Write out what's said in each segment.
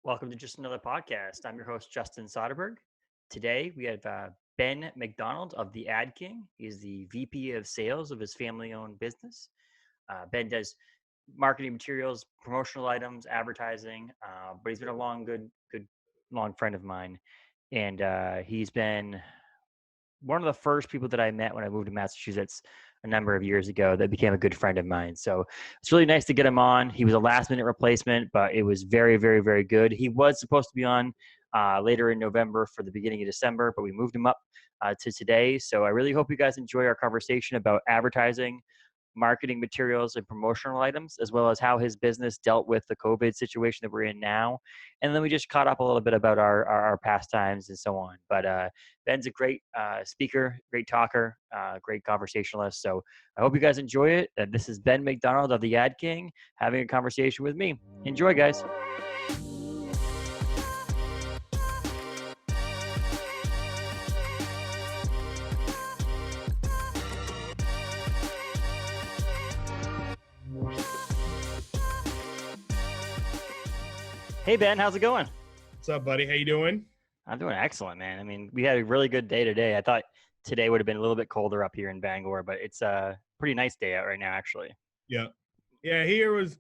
Welcome to Just Another Podcast. I'm your host, Justin Soderberg. Today we have Ben MacDonald of the Ad King. He's the VP of sales of his family owned business. Ben does marketing materials, promotional items, advertising, but he's been a long friend of mine. And he's been one of the first people that I met when I moved to Massachusetts a number of years ago that became a good friend of mine. So it's really nice to get him on. He was a last minute replacement, but it was very, very, very good. He was supposed to be on later in November for the beginning of December, but we moved him up to today. So I really hope you guys enjoy our conversation about advertising, marketing materials, and promotional items, as well as how his business dealt with the COVID situation that we're in now. And then we just caught up a little bit about our pastimes and so on. But Ben's a great speaker, great talker, great conversationalist. So I hope you guys enjoy it. This is Ben MacDonald of the Ad King having a conversation with me. Enjoy, guys. Hey, Ben, how's it going? What's up, buddy? How you doing? I'm doing excellent, man. I mean, we had a really good day today. I thought today would have been a little bit colder up here in Bangor, but it's a pretty nice day out right now, actually. Yeah. Yeah, here was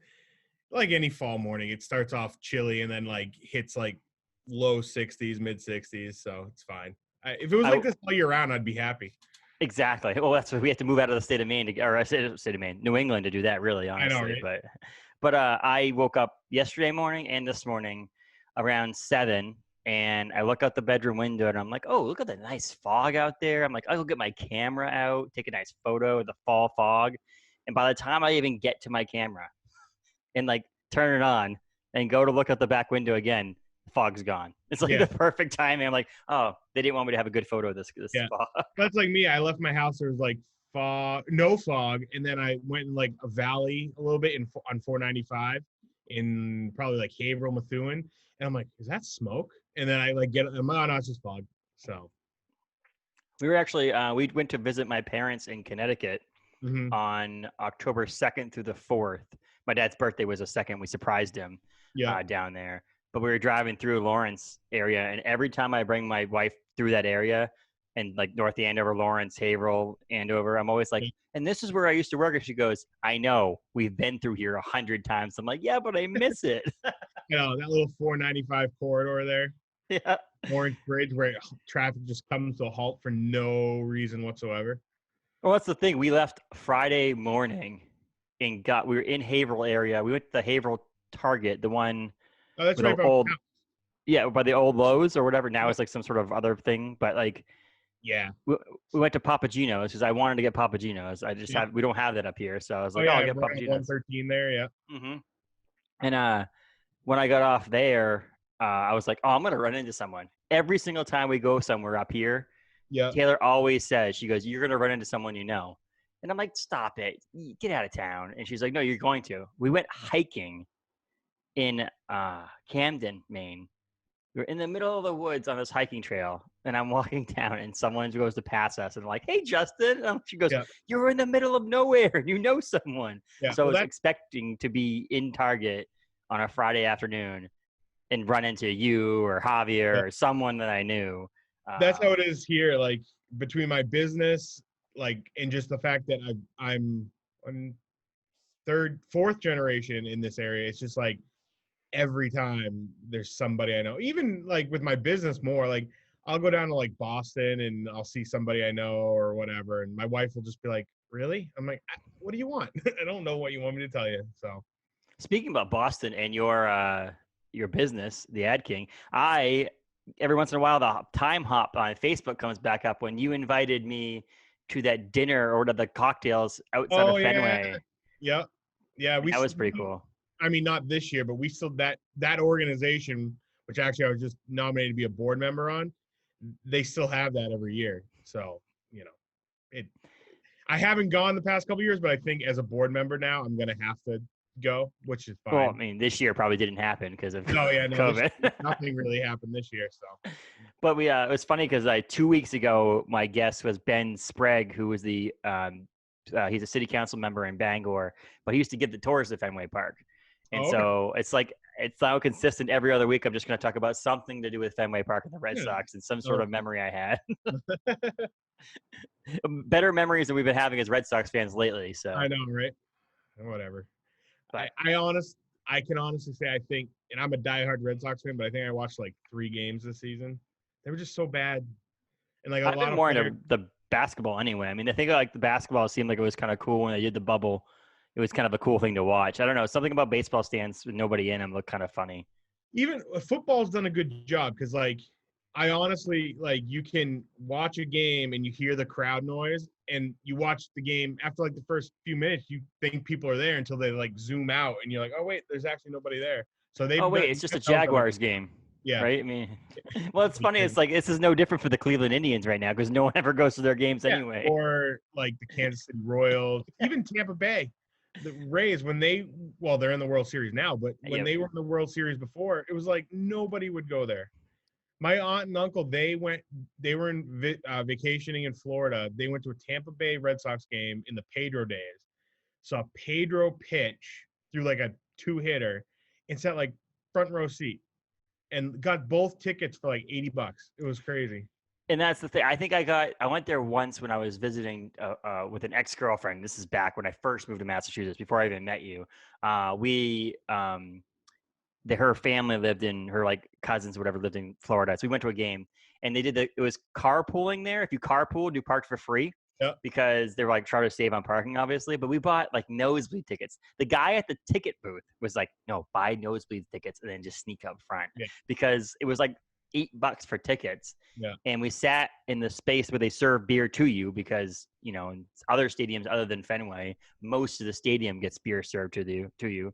like any fall morning. It starts off chilly and then like hits like low 60s, mid 60s, so it's fine. If it was like this all year round, I'd be happy. Exactly. Well, that's why we have to move out of the state of Maine state of Maine, New England to do that, really, honestly. I know, right? But I woke up yesterday morning and this morning around 7, and I look out the bedroom window and I'm like, oh, look at the nice fog out there. I'm like, I'll go get my camera out, take a nice photo of the fall fog. And by the time I even get to my camera and like turn it on and go to look out the back window again, the fog's gone. It's like the perfect timing. I'm like, oh, they didn't want me to have a good photo of this fog. That's like me. I left my house. There was like fog, no fog, and then I went in like a valley a little bit on 495 in probably like Haverhill, Methuen, and I'm like, is that smoke? And then I like I'm like, oh no, it's just fog. So we were actually we went to visit my parents in Connecticut on October 2nd through the 4th. My dad's birthday was the 2nd. We surprised him down there. But we were driving through Lawrence area, and every time I bring my wife through that area, and like North Andover, Lawrence, Haverhill, Andover, I'm always like, and this is where I used to work. And she goes, I know, we've been through here 100 times. I'm like, yeah, but I miss it. You know, that little 495 corridor there. Yeah. Orange Bridge, where traffic just comes to a halt for no reason whatsoever. Well, that's the thing. We left Friday morning and we were in Haverhill area. We went to the Haverhill Target, the one. Oh, that's right. By the old Lowe's or whatever. Now it's like some sort of other thing, but like, we went to Papagino's because I wanted to get Papagino's. We don't have that up here, so I was like, I'll get Papagino's. 113 there, yeah. Mm-hmm. And when I got off there, I was like, oh, I'm gonna run into someone. Every single time we go somewhere up here, Taylor always says, she goes, you're gonna run into someone you know, and I'm like, stop it, get out of town. And she's like, no, you're going to. We went hiking in Camden, Maine. We were in the middle of the woods on this hiking trail, and I'm walking down, and someone goes to pass us, and I'm like, hey, Justin. And she goes, you're in the middle of nowhere. You know someone. So I was expecting to be in Target on a Friday afternoon and run into you or Javier or someone that I knew. That's how it is here. Like, between my business, like, and just the fact that I'm fourth generation in this area, it's just like, every time there's somebody I know, even like with my business more, like I'll go down to like Boston and I'll see somebody I know or whatever. And my wife will just be like, really? I'm like, what do you want? I don't know what you want me to tell you. So speaking about Boston and your business, the Ad King, every once in a while, the time hop on Facebook comes back up when you invited me to that dinner or to the cocktails outside of Fenway. Yeah. That was pretty cool. I mean, not this year, but we still that organization, which actually I was just nominated to be a board member on, they still have that every year. So, you know, I haven't gone the past couple of years, but I think as a board member now, I'm going to have to go, which is fine. Well, I mean, this year probably didn't happen because of COVID. Nothing really happened this year. So, but it was funny because 2 weeks ago, my guest was Ben Sprague, who was he's a city council member in Bangor, but he used to give the tours to Fenway Park. And so it's like it's now consistent every other week. I'm just going to talk about something to do with Fenway Park and the Red Yeah. Sox and some sort of Okay. memory I had. Better memories than we've been having as Red Sox fans lately. So, I know, right? Whatever. but I can honestly say I think, and I'm a diehard Red Sox fan, but I think I watched like 3 games this season. They were just so bad, and like a I've lot been of more players. into the basketball anyway. I mean, I think like the basketball seemed like it was kind of cool when they did the bubble. It was kind of a cool thing to watch. I don't know. Something about baseball stands with nobody in them looked kind of funny. Even football's done a good job because like I honestly like you can watch a game and you hear the crowd noise and you watch the game after like the first few minutes you think people are there until they like zoom out and you're like, oh wait, there's actually nobody there. So Oh they've done wait, it's just a NFL's done a good Jaguars job. game, Yeah. right? I mean, well, it's funny. It's like this is no different for the Cleveland Indians right now because no one ever goes to their games Yeah, anyway. or like the Kansas City Royals, even Tampa Bay. The Rays, when they're in the World Series now, but when Yep. they were in the World Series before, it was like nobody would go there. My aunt and uncle, they were vacationing in Florida. They went to a Tampa Bay Red Sox game in the Pedro days. Saw Pedro pitch through like a 2-hitter and sat like front row seat and got both tickets for like $80. It was crazy. And that's the thing. I think I went there once when I was visiting with an ex-girlfriend. This is back when I first moved to Massachusetts before I even met you. Her family lived in her like cousins or whatever lived in Florida. So we went to a game and it was carpooling there. If you carpooled, you parked for free Yep. because they were like trying to save on parking, obviously. But we bought like nosebleed tickets. The guy at the ticket booth was like, no, buy nosebleed tickets and then just sneak up front Yeah. because it was like $8 for tickets. Yeah. And we sat in the space where they serve beer to you because, in other stadiums other than Fenway, most of the stadium gets beer served to you.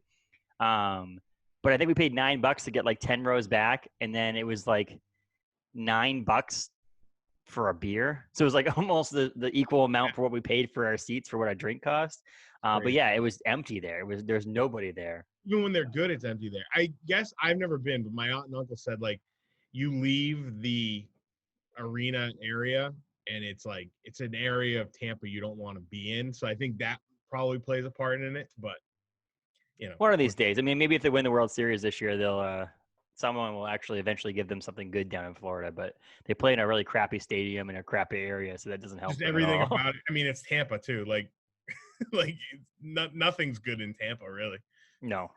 But I think we paid $9 to get like 10 rows back, and then it was like $9 for a beer. So it was like almost the equal amount for what we paid for our seats for what our drink cost. But yeah, it was empty there. There's nobody there. Even when they're good, it's empty there. I guess I've never been, but my aunt and uncle said like you leave the arena area and it's like it's an area of Tampa you don't want to be in. So I think that probably plays a part in it. But One of these days. I mean, maybe if they win the World Series this year, someone will actually eventually give them something good down in Florida. But they play in a really crappy stadium in a crappy area, so that doesn't help just them at everything all. about it. I mean, it's Tampa too. Like, like nothing's good in Tampa, really. No.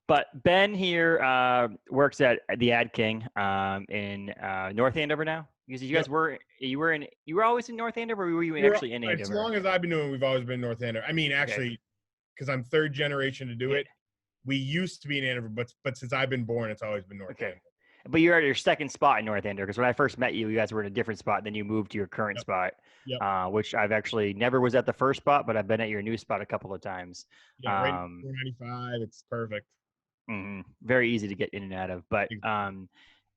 But Ben here works at the Ad King in North Andover now. Because you guys you were always in North Andover, or were you actually in As Andover? long as I've been doing it, we've always been North Andover. I mean, actually, because I'm third generation to do it, we used to be in Andover, but since I've been born, it's always been North Andover. But you're at your second spot in North Andover because when I first met you, you guys were in a different spot. Then you moved to your current spot, which I've actually never was at the first spot, but I've been at your new spot a couple of times. Yeah, right. 495. It's perfect. Very easy to get in and out of, but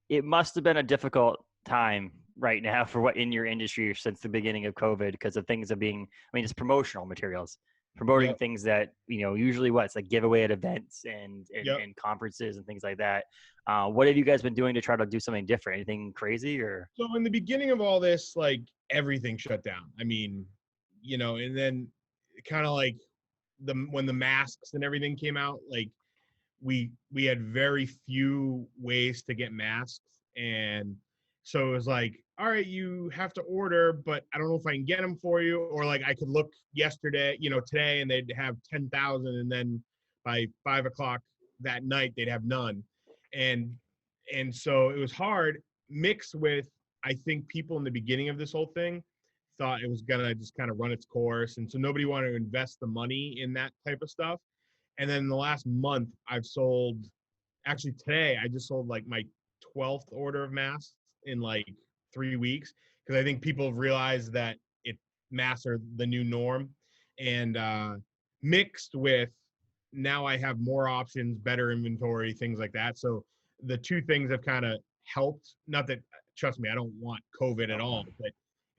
it must have been a difficult time right now for what in your industry since the beginning of COVID because of things of being. I mean, it's promotional materials, promoting things that usually it's like giveaway at events and conferences and things like that. What have you guys been doing to try to do something different? Anything crazy or? So in the beginning of all this, like everything shut down. I mean, and then kind of like when the masks and everything came out, like we had very few ways to get masks, and so it was like, all right, you have to order, but I don't know if I can get them for you, or like I could look yesterday, today, and they'd have 10,000, and then by 5 o'clock that night they'd have none, and so it was hard. Mixed with, I think people in the beginning of this whole thing thought it was gonna just kind of run its course, and so nobody wanted to invest the money in that type of stuff. And then in the last month, actually today, I just sold like my 12th order of masks in like 3 weeks because I think people have realized that masks are the new norm. And mixed with now I have more options, better inventory, things like that. So the two things have kind of helped. Not that, trust me, I don't want COVID at all, but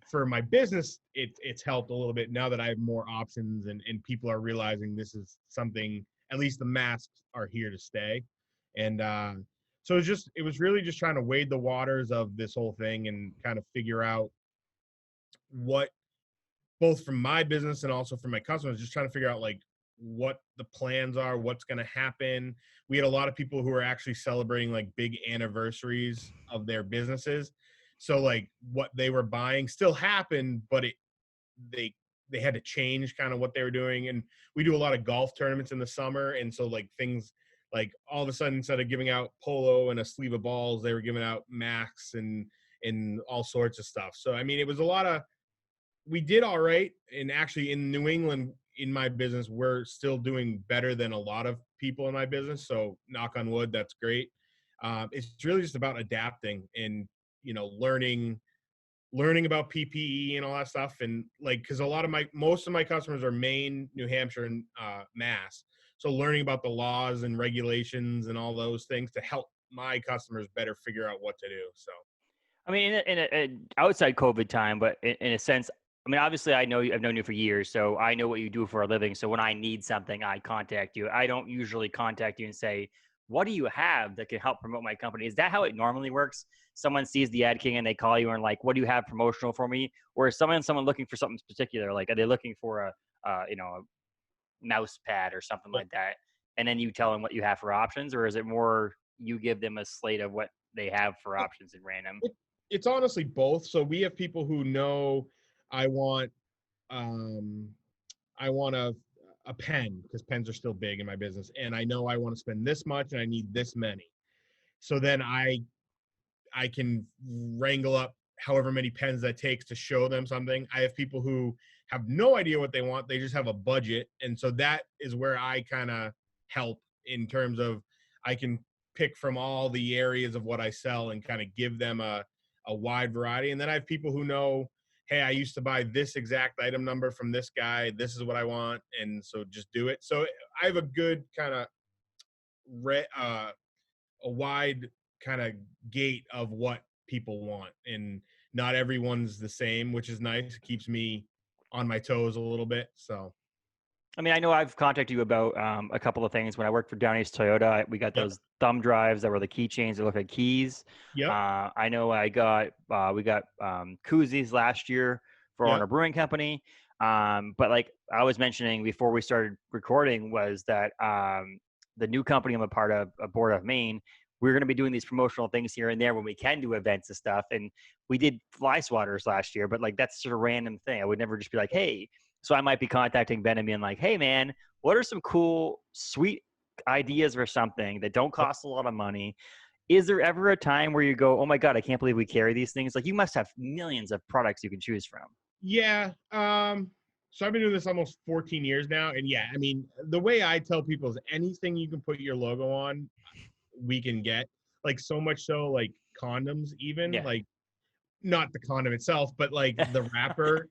for my business, it's helped a little bit now that I have more options and people are realizing this is something, at least the masks are here to stay. And so it was really just trying to wade the waters of this whole thing and kind of figure out what, both from my business and also from my customers, just trying to figure out like what the plans are, what's going to happen. We had a lot of people who are actually celebrating like big anniversaries of their businesses. So like what they were buying still happened, but they they had to change kind of what they were doing. And we do a lot of golf tournaments in the summer, and so like things like all of a sudden, instead of giving out polo and a sleeve of balls, they were giving out Macs and all sorts of stuff. So I mean, it was a lot of, we did all right. And actually in New England, in my business, we're still doing better than a lot of people in my business. So knock on wood, that's great. It's really just about adapting and, learning about PPE and all that stuff. And like, cause most of my customers are Maine, New Hampshire, and Mass. So learning about the laws and regulations and all those things to help my customers better figure out what to do. So I mean, in a outside COVID time, but in a sense, I mean, obviously, I know you, I've known you for years, so I know what you do for a living. So when I need something, I contact you. I don't usually contact you and say, "What do you have that can help promote my company?" Is that how it normally works? Someone sees the Ad King and they call you and like, "What do you have promotional for me?" Or is someone looking for something particular? Like, are they looking for a mouse pad or something like that? And then you tell them what you have for options, or is it more you give them a slate of what they have for options in random? it, it's honestly both. So we have people who know I want um I want a pen, because pens are still big in my business, and I know I want to spend this much and I need this many. So then I can wrangle up however many pens that takes to show them something. I have people who have no idea what they want. They just have a budget. And so that is where I kind of help, in terms of I can pick from all the areas of what I sell and kind of give them a wide variety. And then I have people who know, hey, I used to buy this exact item number from this guy. This is what I want. And so just do it. So I have a good kind of a wide kind of gate of what people want, and not everyone's the same, which is nice. It keeps me on my toes a little bit. So I mean, I know I've contacted you about a couple of things. When I worked for Down East Toyota, we got yep, those thumb drives that were the keychains that look like keys. yep, I know we got koozies last year for yep, Owner Brewing Company. But like I was mentioning before we started recording, was that the new company I'm a part of, a board of Maine, we're going to be doing these promotional things here and there when we can do events and stuff. And we did fly swatters last year, but like that's sort of random thing. I would never just be like, hey. So I might be contacting Ben and being like, hey, man, what are some cool, sweet ideas for something that don't yep. cost a lot of money? Is there ever a time where you go, oh my God, I can't believe we carry these things? Like you must have millions of products you can choose from. Yeah. So I've been doing this almost 14 years now. And yeah, I mean, the way I tell people is anything you can put your logo on, we can get. Like so much so, like condoms, even Yeah. like not the condom itself, but like the wrapper,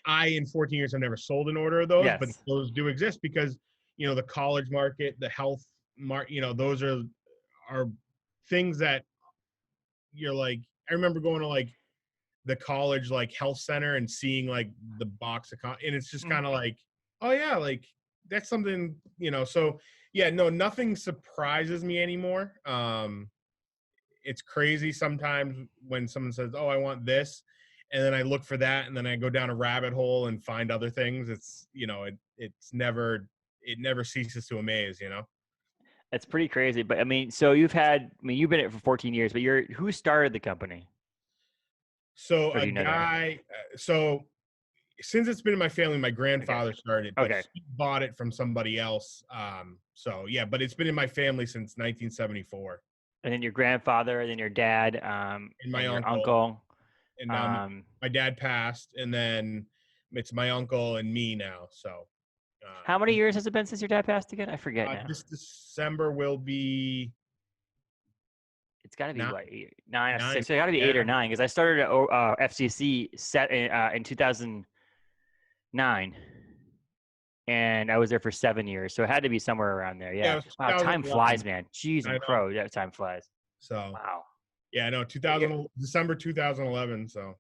I, in 14 years, have never sold an order of those, but Yes. those do exist because, the college market, the health market, those are things that you're like, I remember going to like the college, like health center, and seeing like the box of, and it's just Mhm. kind of like, oh yeah, like that's something, so yeah, no, nothing surprises me anymore. It's crazy sometimes when someone says, "Oh, I want this," and then I look for that, and then I go down a rabbit hole and find other things. It's it never ceases to amaze. That's pretty crazy. But I mean, so you've been in it for 14 years, but who started the company? So Or a do you know that? guy, so since it's been in my family, my Okay. grandfather started, but Okay. he bought it from somebody else. So yeah, but it's been in my family since 1974, And then your grandfather, and then your dad, and my and your uncle, uncle. and now Um, my dad passed, and then it's my uncle and me now. So. how many Uh, years has it been since your dad passed again? I forget now. this December will be It's got to be nine. what, 8, 9, Nine. 6. So it got to be Yeah. 8 or 9 because I started at FCC set in 2009, and I was there for 7 years. So it had to be somewhere around there. Yeah. Yeah. It was Wow, time 2011. flies, man. Jeez I and know. crow. Yeah, time flies. So Wow. yeah, no, Because 2000 December 2011. So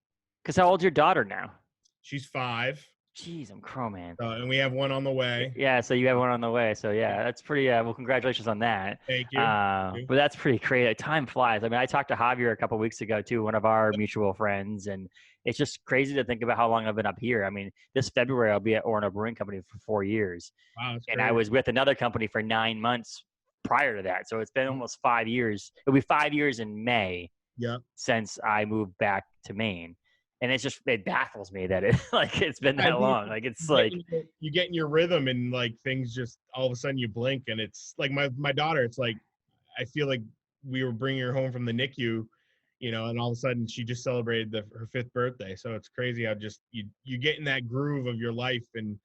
how old's your daughter now? she's 5. Jeez, I'm crow, man. And we have one on the way. Yeah, so you have one on the way. So yeah, that's pretty. Well, congratulations on that. Thank you. Thank you. But that's pretty crazy. Time flies. I mean, I talked to Javier a couple weeks ago too, one of our mutual friends, and it's just crazy to think about how long I've been up here. I mean, this February I'll be at Orono Brewing Company for 4 years, Wow, that's and I crazy. was with another company for 9 months prior to that. So it's been almost 5 years. It'll be 5 years in May Yeah. since I moved back to Maine. And it baffles me that it's been I that mean, long. Like it's like you get in your rhythm and like things just all of a sudden you blink and it's like my daughter. It's like I feel like we were bringing her home from the NICU, and all of a sudden she just celebrated her 5th birthday. So it's crazy how just you get in that groove of your life and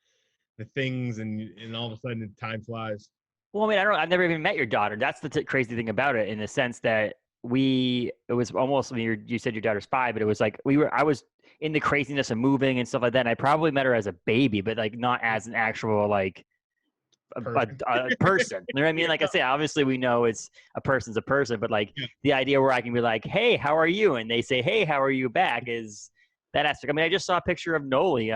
the things and all of a sudden time flies. well, I mean, I've never even met your daughter. That's the crazy thing about it, in the sense that it was almost, I mean, you said your daughter's 5, but it was like I was in the craziness of moving and stuff like that. And I probably met her as a baby, but like not as an actual, like Person. a person. You know what I mean? Yeah, Like I say, obviously we know it's person's a person, but like yeah, the idea where I can be like, "Hey, how are you?" and they say, "Hey, how are you?" back is that aspect. I mean, I just saw a picture of Noli,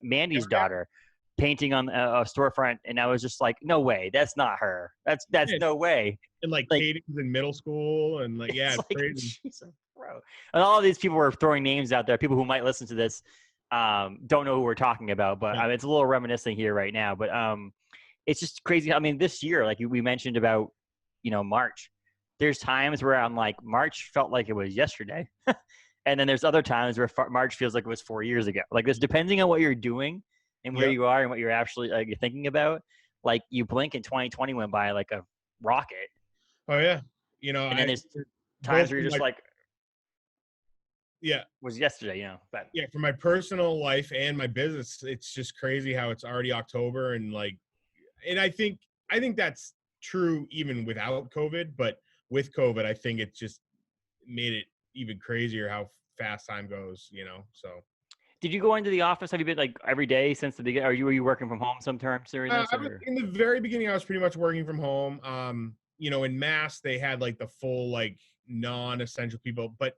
Mandy's daughter, painting on a storefront, and I was just like, "No way, that's not her. That's yeah. no way." And like Like Katie's in middle school and like it's it's like, crazy. Jesus, bro. And all of these people were throwing names out there. People who might listen to this don't know who we're talking about, but Yeah, I mean, it's a little reminiscing here right now. But it's just crazy. I mean, this year, like we mentioned about, March, there's times where I'm like, March felt like it was yesterday. And then there's other times where March feels like it was 4 years ago. Like this, depending on what you're doing and where yep. you are and what you're actually you're thinking about, like you blink and 2020 went by like a rocket. Oh yeah. And then I there's both times where from you're just my like, yeah, was yesterday, but yeah, for my personal life and my business, it's just crazy how it's already October and like and I think that's true even without COVID, but with COVID, I think it just made it even crazier how fast time goes. So did you go into the office? Have you been like every day since the beginning? Were you working from home sometimes during this I was or? in the very beginning. I was pretty much working from home. In Mass, they had like the full like non-essential people, but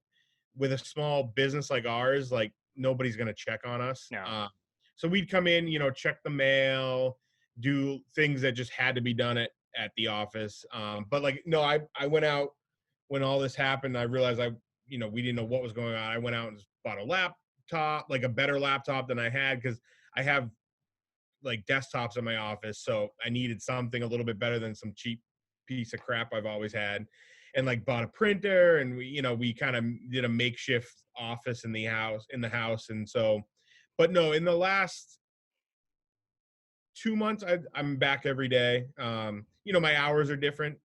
with a small business like ours, like nobody's gonna check on us. No. So we'd come in, check the mail, do things that just had to be done at the office. But like no, I went out when all this happened. I realized we didn't know what was going on. I went out and just bought a laptop, like a better laptop than I had because I have like desktops in my office, so I needed something a little bit better than some cheap piece of crap I've always had. And like bought a printer, and we kind of did a makeshift office in the house. And so, but no, in the last 2 months, I'm back every day. My hours are different.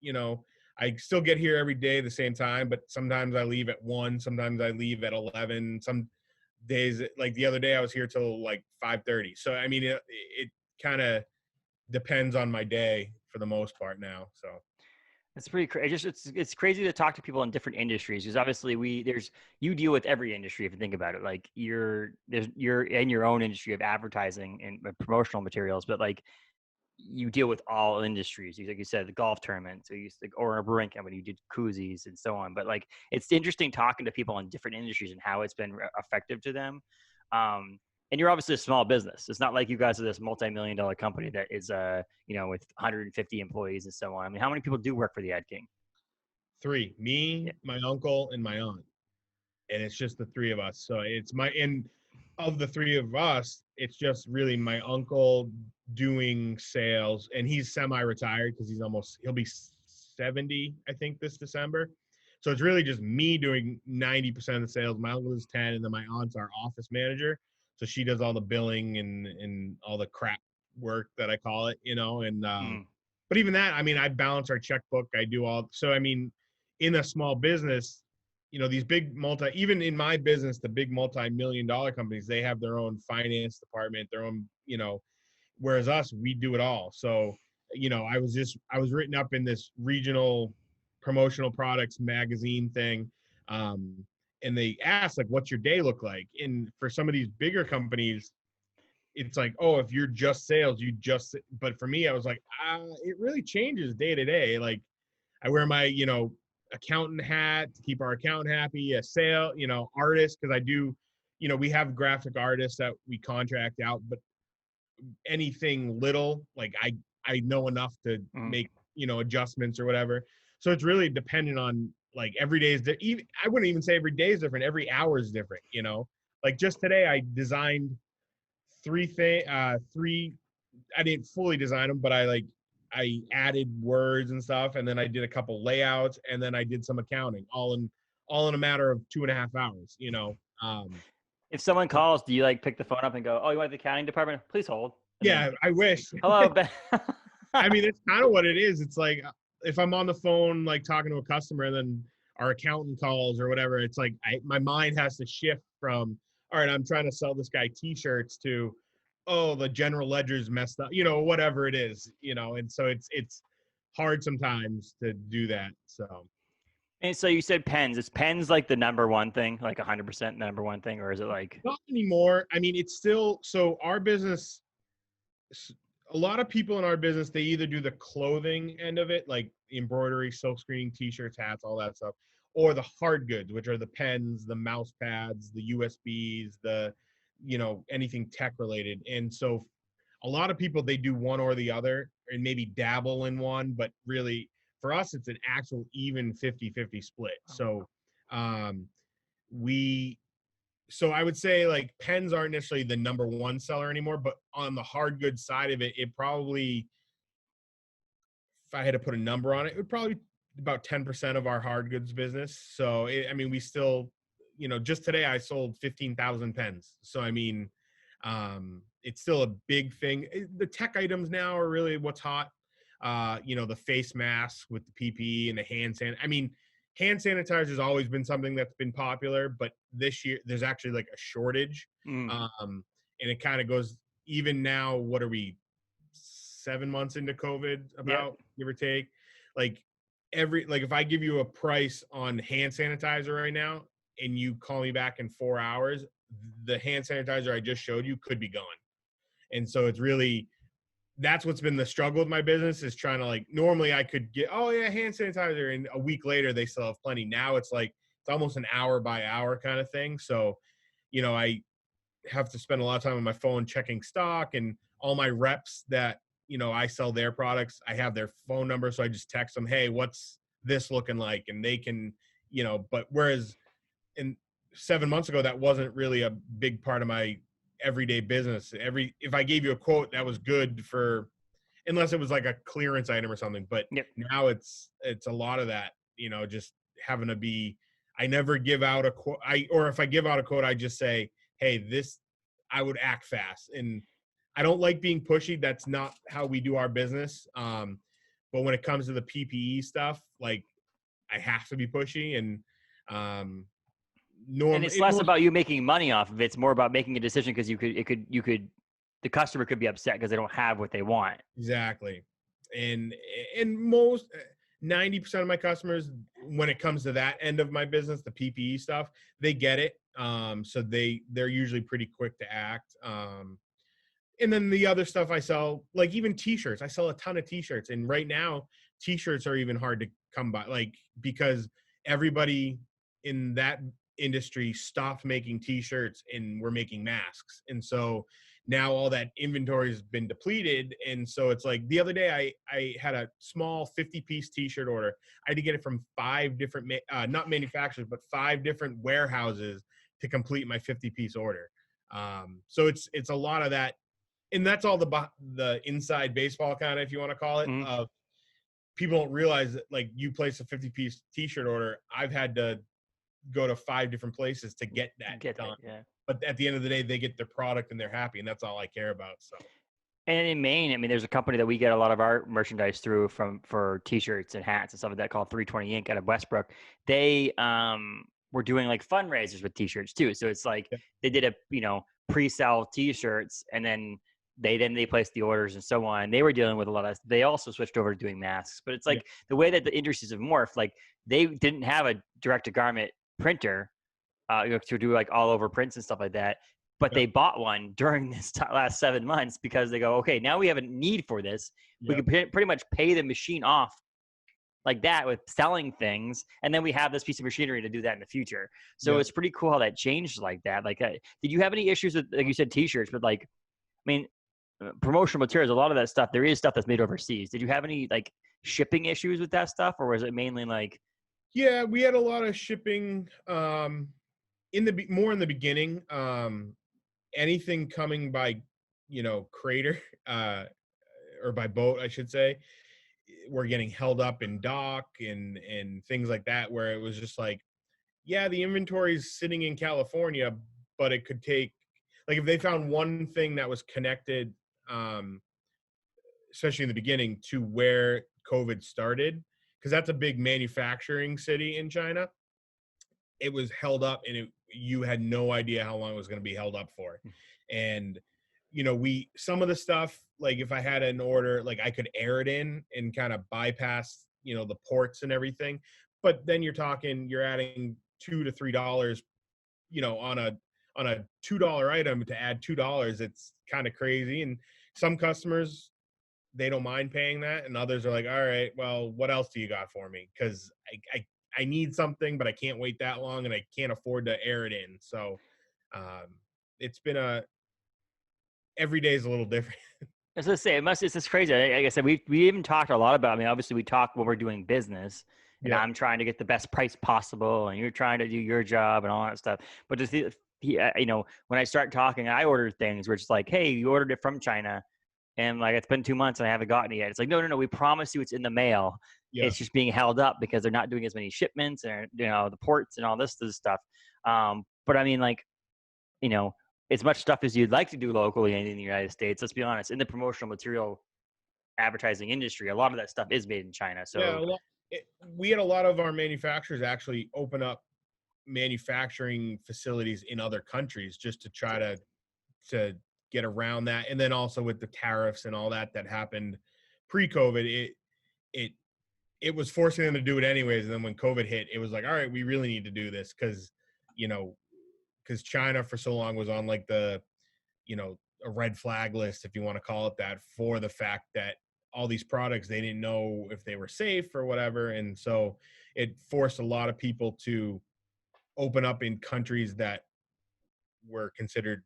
I still get here every day at the same time, but sometimes I leave at 1, sometimes I leave at 11. Some days, like the other day, I was here till like 5:30. So I mean, it kind of depends on my day for the most part now. So It's pretty crazy. It's crazy to talk to people in different industries, because obviously you deal with every industry if you think about it. Like you're in your own industry of advertising and promotional materials, but like you deal with all industries. Like you said, the golf tournament, so or a brewing company, you did koozies and so on. But like it's interesting talking to people in different industries and how it's been effective to them. Um, and you're obviously a small business. It's not like you guys are this multi-million-dollar company that is, with 150 employees and so on. I mean, how many people do work for the Ad King? 3, me, Yeah. my uncle, and my aunt, and it's just the 3 of us. So it's and of the 3 of us, it's just really my uncle doing sales, and he's semi-retired because he'll be 70, I think, this December. So it's really just me doing 90% of the sales. My uncle is 10, and then my aunt's our office manager. So she does all the billing and all the crap work that I call it, and Mm. but even that, I mean, I balance our checkbook. I do all. So I mean, in a small business, these even in my business, the big multi-million-dollar companies, they have their own finance department, their own, whereas us, we do it all. So, I was written up in this regional promotional products magazine thing. Um, and they asked like, what's your day look like? And for some of these bigger companies, it's like, oh, if you're just sales, but for me, I was like, it really changes day to day. Like I wear my, accountant hat to keep our accountant happy, artist. Cause I do, we have graphic artists that we contract out, but anything little, like I know enough to Mm. make, adjustments or whatever. So it's really dependent on, like, every day is even, I wouldn't even say every day is different. Every hour is different. Like just today I designed three. I didn't fully design them, but I added words and stuff, and then I did a couple layouts, and then I did some accounting, all in a matter of 2.5 hours. If someone calls, do you like pick the phone up and go, "Oh, you want the accounting department? Please hold." And then, Yeah, I wish. hello, Ben. I mean, it's kind of what it is. It's like, if I'm on the phone, like talking to a customer, and then our accountant calls or whatever, it's like my mind has to shift from, all right, I'm trying to sell this guy T-shirts, to, oh, the general ledger's messed up, whatever it is. And so it's hard sometimes to do that. So And so you said pens. Is pens like the number one thing, like 100% number one thing, or is it like? not anymore. I mean, it's still, so our business, a lot of people in our business, they either do the clothing end of it, like embroidery, silk screening, T-shirts, hats, all that stuff, or the hard goods, which are the pens, the mouse pads, the USBs, anything tech related. And so a lot of people, they do one or the other, and maybe dabble in one, but really for us it's an actual even 50-50 split. So um we so I would say, like, pens aren't necessarily the number one seller anymore, but on the hard goods side of it, it probably, if I had to put a number on it, it would probably be about 10% of our hard goods business. So I mean, we still, just today I sold 15,000 pens. So I mean, it's still a big thing. The tech items now are really what's hot. The face masks with the PPE and the hand san. I mean, hand sanitizer has always been something that's been popular, but this year there's actually like a shortage. Mm. And it kind of goes, even now, what are we, 7 months into COVID, Yep. about, give or take? Like, if I give you a price on hand sanitizer right now and you call me back in 4 hours, the hand sanitizer I just showed you could be gone. And so it's really, that's what's been the struggle with my business, is trying to, like, normally I could get, oh yeah, hand sanitizer, and a week later they still have plenty. Now it's like, it's almost an hour by hour kind of thing. So I have to spend a lot of time on my phone checking stock, and all my reps that, I sell their products, I have their phone number. So I just text them, hey, what's this looking like? And they can, but whereas in 7 months ago, that wasn't really a big part of my everyday business. If I gave you a quote, that was good for, unless it was like a clearance item or something. But Yep. now it's a lot of that, just having to be, I never give out a quote. Or if I give out a quote, I just say, hey, this, I would act fast. And I don't like being pushy. That's not how we do our business. But when it comes to the PPE stuff, like, I have to be pushy. And And normally, it's less about you making money off of it. It's more about making a decision, because the customer could be upset because they don't have what they want. exactly. And most 90% of my customers, when it comes to that end of my business, the PPE stuff, they get it. So they're usually pretty quick to act. And then the other stuff I sell, like even T-shirts, I sell a ton of T-shirts. And right now, T-shirts are even hard to come by, like, because everybody in that industry stopped making T-shirts and we're making masks. And so now all that inventory has been depleted. And so it's like, the other day I had a small 50-piece T-shirt order. I had to get it from 5 different, not manufacturers, but 5 different warehouses to complete my 50-piece order. So it's a lot of that. And that's all the inside baseball, kind of, if you want to call it. Mm. People don't realize that, like, you place a 50-piece T-shirt order, I've had to go to 5 different places to get that Get done. that, yeah. But at the end of the day, they get their product and they're happy, and that's all I care about. So And in Maine, I mean, there's a company that we get a lot of our merchandise through for T-shirts and hats and stuff like that, called 320 Inc. out of Westbrook. They were doing like fundraisers with T-shirts too. So it's like yeah, they did a pre-sell T-shirts, and then they placed the orders and so on. They were dealing with a lot of. They also switched over to doing masks. But it's yeah, like the way that the industries have morphed. Like, they didn't have a direct-to-garment printer to do like all over prints and stuff like that. But yeah, they bought one during this last 7 months, because they go, okay, now we have a need for this. We yeah, can pretty much pay the machine off like that with selling things, and then we have this piece of machinery to do that in the future. So yeah. it's pretty cool how that changed like that. Like, did you have any issues with, like you said, T-shirts? But like, I mean, promotional materials, a lot of that stuff, there is stuff that's made overseas. Did you have any like shipping issues with that stuff, or was it mainly like, Yeah, we had a lot of shipping in the more in the beginning. Anything coming by, crater or by boat, I should say, were getting held up in dock and things like that, where it was just like, yeah, the inventory's sitting in California, but it could take, like, if they found one thing that was connected, um, especially in the beginning, to where COVID started, because that's a big manufacturing city in China. It was held up, and you had no idea how long it was going to be held up for. And we, some of the stuff, like if I had an order, like I could air it in and kind of bypass the ports and everything. But then you're adding $2 to $3, on a $2 item, to add $2. It's kind of crazy. And some customers, they don't mind paying that, and others are like, all right, well, what else do you got for me? Because I need something, but I can't wait that long, and I can't afford to air it in. So um, it's been every day is a little different. as I say, it's just crazy. Like I said, we even talked a lot about, I mean, obviously we talk when we're doing business, and Yep. I'm trying to get the best price possible, and you're trying to do your job and all that stuff. But just when I start talking, I order things where it's like, hey, you ordered it from China, and like it's been 2 months and I haven't gotten it yet. It's like, no, we promise you it's in the mail. Yeah. It's just being held up because they're not doing as many shipments, and the ports and all this stuff. But I mean, like, you know, as much stuff as you'd like to do locally in the United States, let's be honest, in the promotional material advertising industry, a lot of that stuff is made in China. Yeah. So We had a lot of our manufacturers actually open up manufacturing facilities in other countries just to try to get around that. And then also with the tariffs and all that happened pre-COVID, it it was forcing them to do it anyways. And then when COVID hit, it was like, all right, we really need to do this, because you know because China for so long was on like a red flag list, if you want to call it that, for the fact that all these products, they didn't know if they were safe or whatever. And so it forced a lot of people to open up in countries that were considered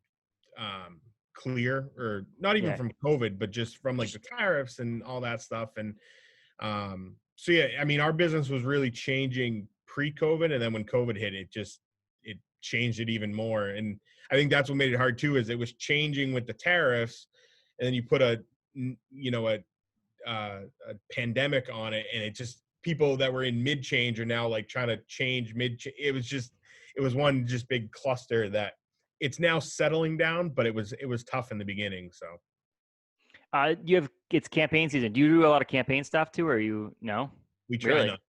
um, clear, or not even yeah, from COVID, but just from like the tariffs and all that stuff. And so yeah, I mean, our business was really changing pre-COVID, and then when COVID hit, it changed it even more. And I think that's what made it hard too, is it was changing with the tariffs, and then you put a pandemic on it, and it just, people that were in mid change are now like trying to change mid. It was one just big cluster that it's now settling down, but it was tough in the beginning. So it's campaign season. Do you do a lot of campaign stuff too, or no? we try Really? not to.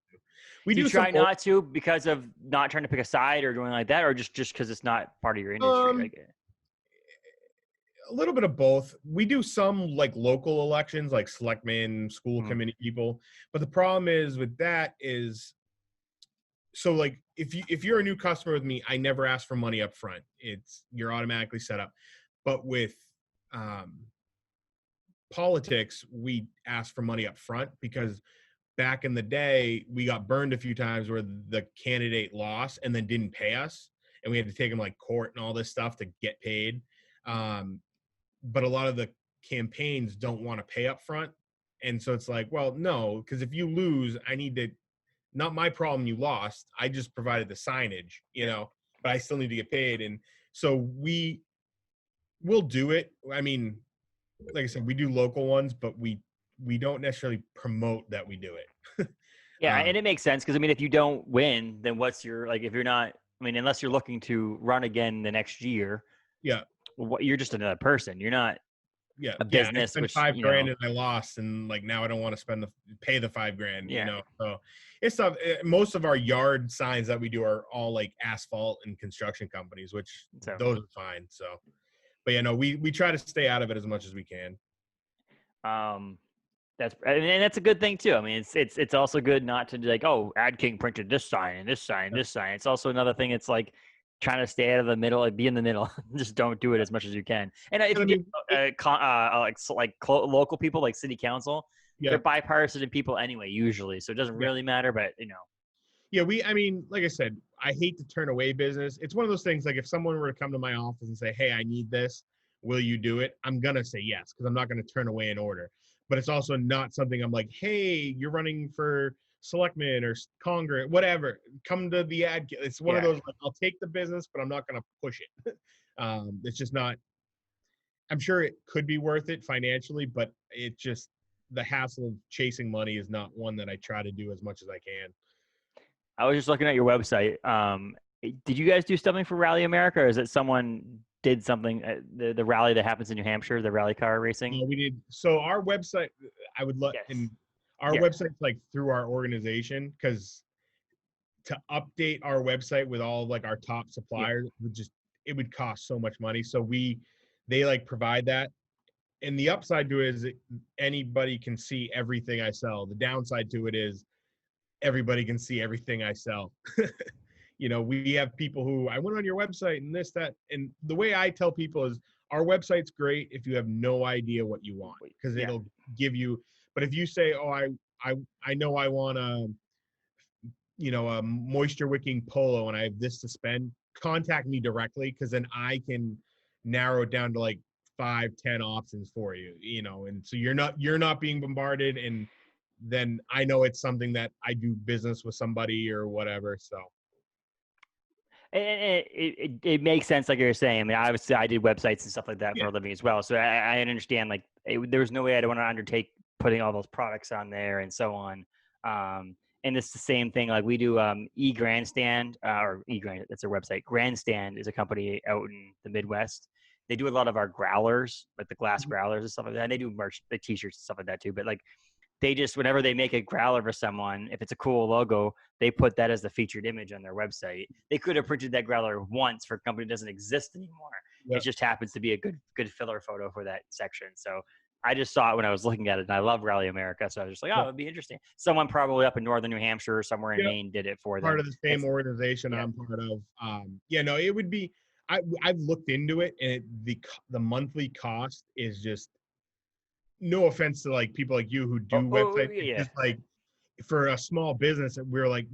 We Do you do some try not to because of not trying to pick a side or doing like that, or just because it's not part of your industry? um Like, a little bit of both. We do some like local elections, like selectmen, school hmm, committee people. But the problem is with that is, so like if you're a new customer with me, I never ask for money up front. You're automatically set up. But with um, politics, we ask for money up front, because back in the day, we got burned a few times where the candidate lost and then didn't pay us, and we had to take them like court and all this stuff to get paid. But a lot of the campaigns don't want to pay up front. And so it's like, well, no, because if you lose, I need to, not my problem, you lost. I just provided the signage, yeah, but I still need to get paid. And so we'll do it. I mean, like I said, we do local ones, but we don't necessarily promote that we do it. yeah, um, and it makes sense because I mean, if you don't win, then what's your like? If you're not, I mean, unless you're looking to run again the next year, yeah, you're just another person. You're not yeah, a yeah. I business, spent which 5 grand and I lost, and like now I don't want to pay the 5 grand. yeah. So it's tough. Most of our yard signs that we do are all like asphalt and construction companies, which So those are fine. So, but yeah, no, we try to stay out of it as much as we can. um, and that's a good thing too. I mean, it's also good not to be like, oh, Ad King printed this sign and this sign, this sign. It's also another thing. It's like trying to stay out of the middle, like be in the middle. Just don't do it as much as you can. And if And I you get mean, local people like city council, yeah, they're bipartisan people anyway, usually. So it doesn't yeah. really matter. But Yeah, I mean, like I said, I hate to turn away business. It's one of those things, like if someone were to come to my office and say, hey, I need this, will you do it? I'm going to say yes, because I'm not going to turn away an order. But it's also not something I'm like, hey, you're running for selectman or Congress, whatever. Come to the ad. It's one of Yeah. those, like, I'll take the business, but I'm not going to push it. It's just not, I'm sure it could be worth it financially, but it just, the hassle of chasing money is not one that I try to do as much as I can. I was just looking at your website. Did you guys do something for Rally America, or is it someone did something? The rally that happens in New Hampshire, the rally car racing. We did. So our website, I would let, Yes. and our Yeah. website's like through our organization, because to update our website with all like our top Yeah. suppliers would just, it would cost so much money. So they like provide that. And the upside to it is anybody can see everything I sell. The downside to it is everybody can see everything I sell. We have people who, I went on your website and this, that, and the way I tell people is our website's great if you have no idea what you want, because Yeah. it'll give you, but if you say, oh, I know I want a moisture wicking polo and I have this to spend, contact me directly, because then I can narrow it down to like 5-10 options for you, and so you're not being bombarded, and then I know it's something that I do business with somebody or whatever. So And it makes sense, like you were saying. I mean, obviously, I did websites and stuff like that for yeah, a living as well. So I understand, like, there was no way I'd want to undertake putting all those products on there and so on. And it's the same thing. Like, we do Grandstand, or Grand. That's their website. Grandstand is a company out in the Midwest. They do a lot of our growlers, like the glass growlers and stuff like that. And they do merch, the T-shirts and stuff like that too. But like, they just, whenever they make a growler for someone, if it's a cool logo, they put that as the featured image on their website. They could have printed that growler once for a company that doesn't exist anymore. yeah, It just happens to be a good filler photo for that section. So I just saw it when I was looking at it, and I love Rally America, so I was just like, oh, yeah, it'd be interesting. Someone probably up in northern New Hampshire or somewhere in yeah. Maine did it for Part them. of the same It's organization yeah. I'm part of. Yeah, no, it would be. I've looked into it, and the monthly cost is just, no offense to like people like you who do websites, it's Yeah. just like, for a small business, we're like,